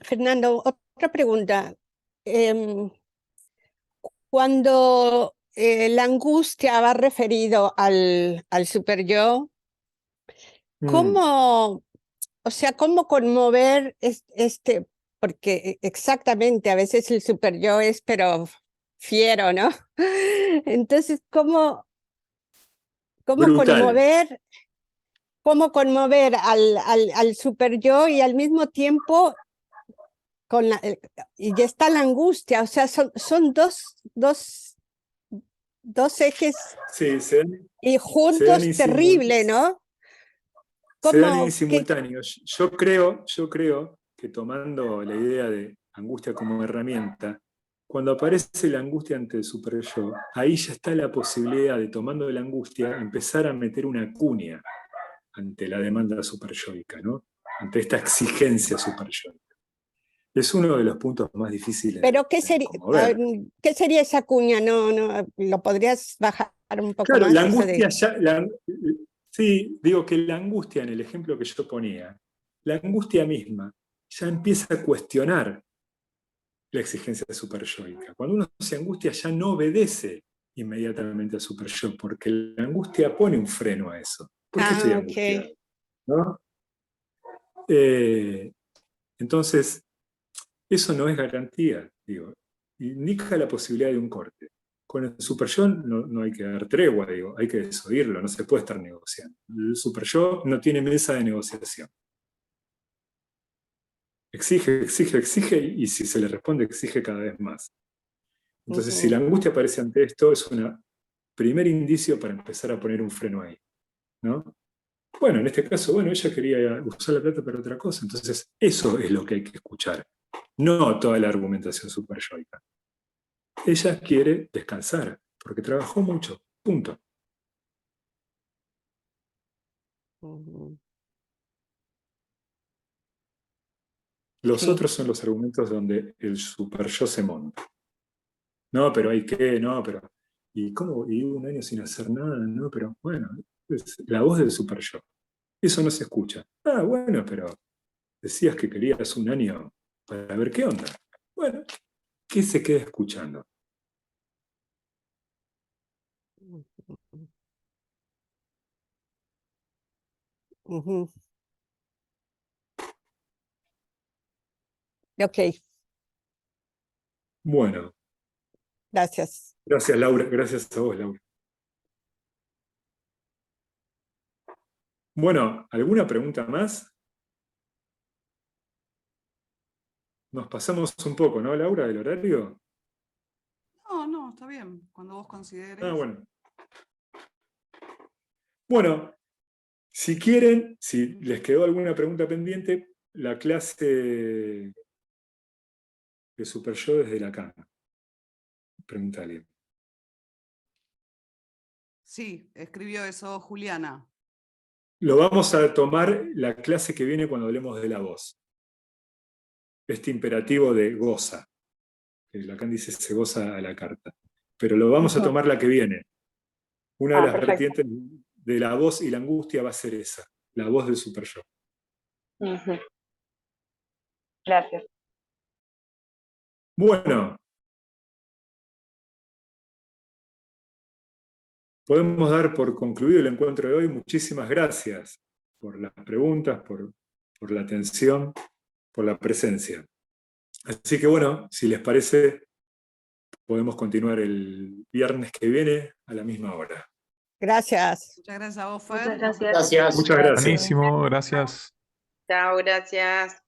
Fernando, otra pregunta. Cuando la angustia va referido al superyo, ¿cómo, o sea, cómo conmover porque exactamente a veces el superyo es pero fiero, ¿no? Entonces, ¿cómo Brutal. conmover al superyo y al mismo tiempo y ya está la angustia? O sea, son dos ejes Sí, y se dan juntos terrible, ¿no? Se dan en ¿Cómo, simultáneo. Yo creo que tomando la idea de angustia como herramienta, cuando aparece la angustia ante el superyo, ahí ya está la posibilidad de, tomando la angustia, empezar a meter una cuña ante la demanda superyoica, ¿no? Ante esta exigencia superyoica. Es uno de los puntos más difíciles pero de conmover. qué sería esa cuña? No, ¿lo podrías bajar un poco Claro, más? la Eso angustia sí, digo que la angustia, en el ejemplo que yo ponía, la angustia misma ya empieza a cuestionar la exigencia superyoica. Cuando uno se angustia ya no obedece inmediatamente al superyo, porque la angustia pone un freno a eso. ¿Por qué estoy angustiado? ¿No? Entonces, eso no es garantía, digo. Indica la posibilidad de un corte. Con el superyo no hay que dar tregua, digo, hay que desoírlo, no se puede estar negociando. El superyo no tiene mesa de negociación. Exige, exige, exige, y si se le responde, exige cada vez más. Entonces, si la angustia aparece ante esto, es un primer indicio para empezar a poner un freno ahí, ¿no? Bueno, en este caso, bueno, ella quería usar la plata para otra cosa, entonces eso es lo que hay que escuchar, no toda la argumentación superyoica. Ella quiere descansar, porque trabajó mucho, punto. Los otros son los argumentos donde el superyo se monta. No, pero hay que, no, pero... ¿Y cómo? Y un año sin hacer nada, no, pero bueno, es la voz del superyo. Eso no se escucha. Ah, bueno, pero decías que querías un año para ver qué onda. Bueno, ¿qué se queda escuchando? Ok, Bueno, gracias. gracias Laura, gracias a vos Laura. Bueno, ¿alguna pregunta más? Nos pasamos un poco, ¿no, Laura, del horario? No, está bien, cuando vos consideres. Ah, bueno. Bueno, si quieren, si les quedó alguna pregunta pendiente, la clase de superyo desde la cama. Preguntale. Sí, escribió eso Juliana. Lo vamos a tomar la clase que viene cuando hablemos de la voz. Este imperativo de goza. Que Lacan dice se goza a la carta. Pero lo vamos a tomar la que viene. Una de las vertientes de la voz y la angustia va a ser esa, la voz del superyo. Gracias. Bueno, podemos dar por concluido el encuentro de hoy. Muchísimas gracias por las preguntas, por la atención, por la presencia. Así que bueno, si les parece, podemos continuar el viernes que viene a la misma hora. Gracias. Muchas gracias a vos, Fer. Muchas gracias. Gracias. Muchas gracias. Buenísimo, gracias. Chao, gracias.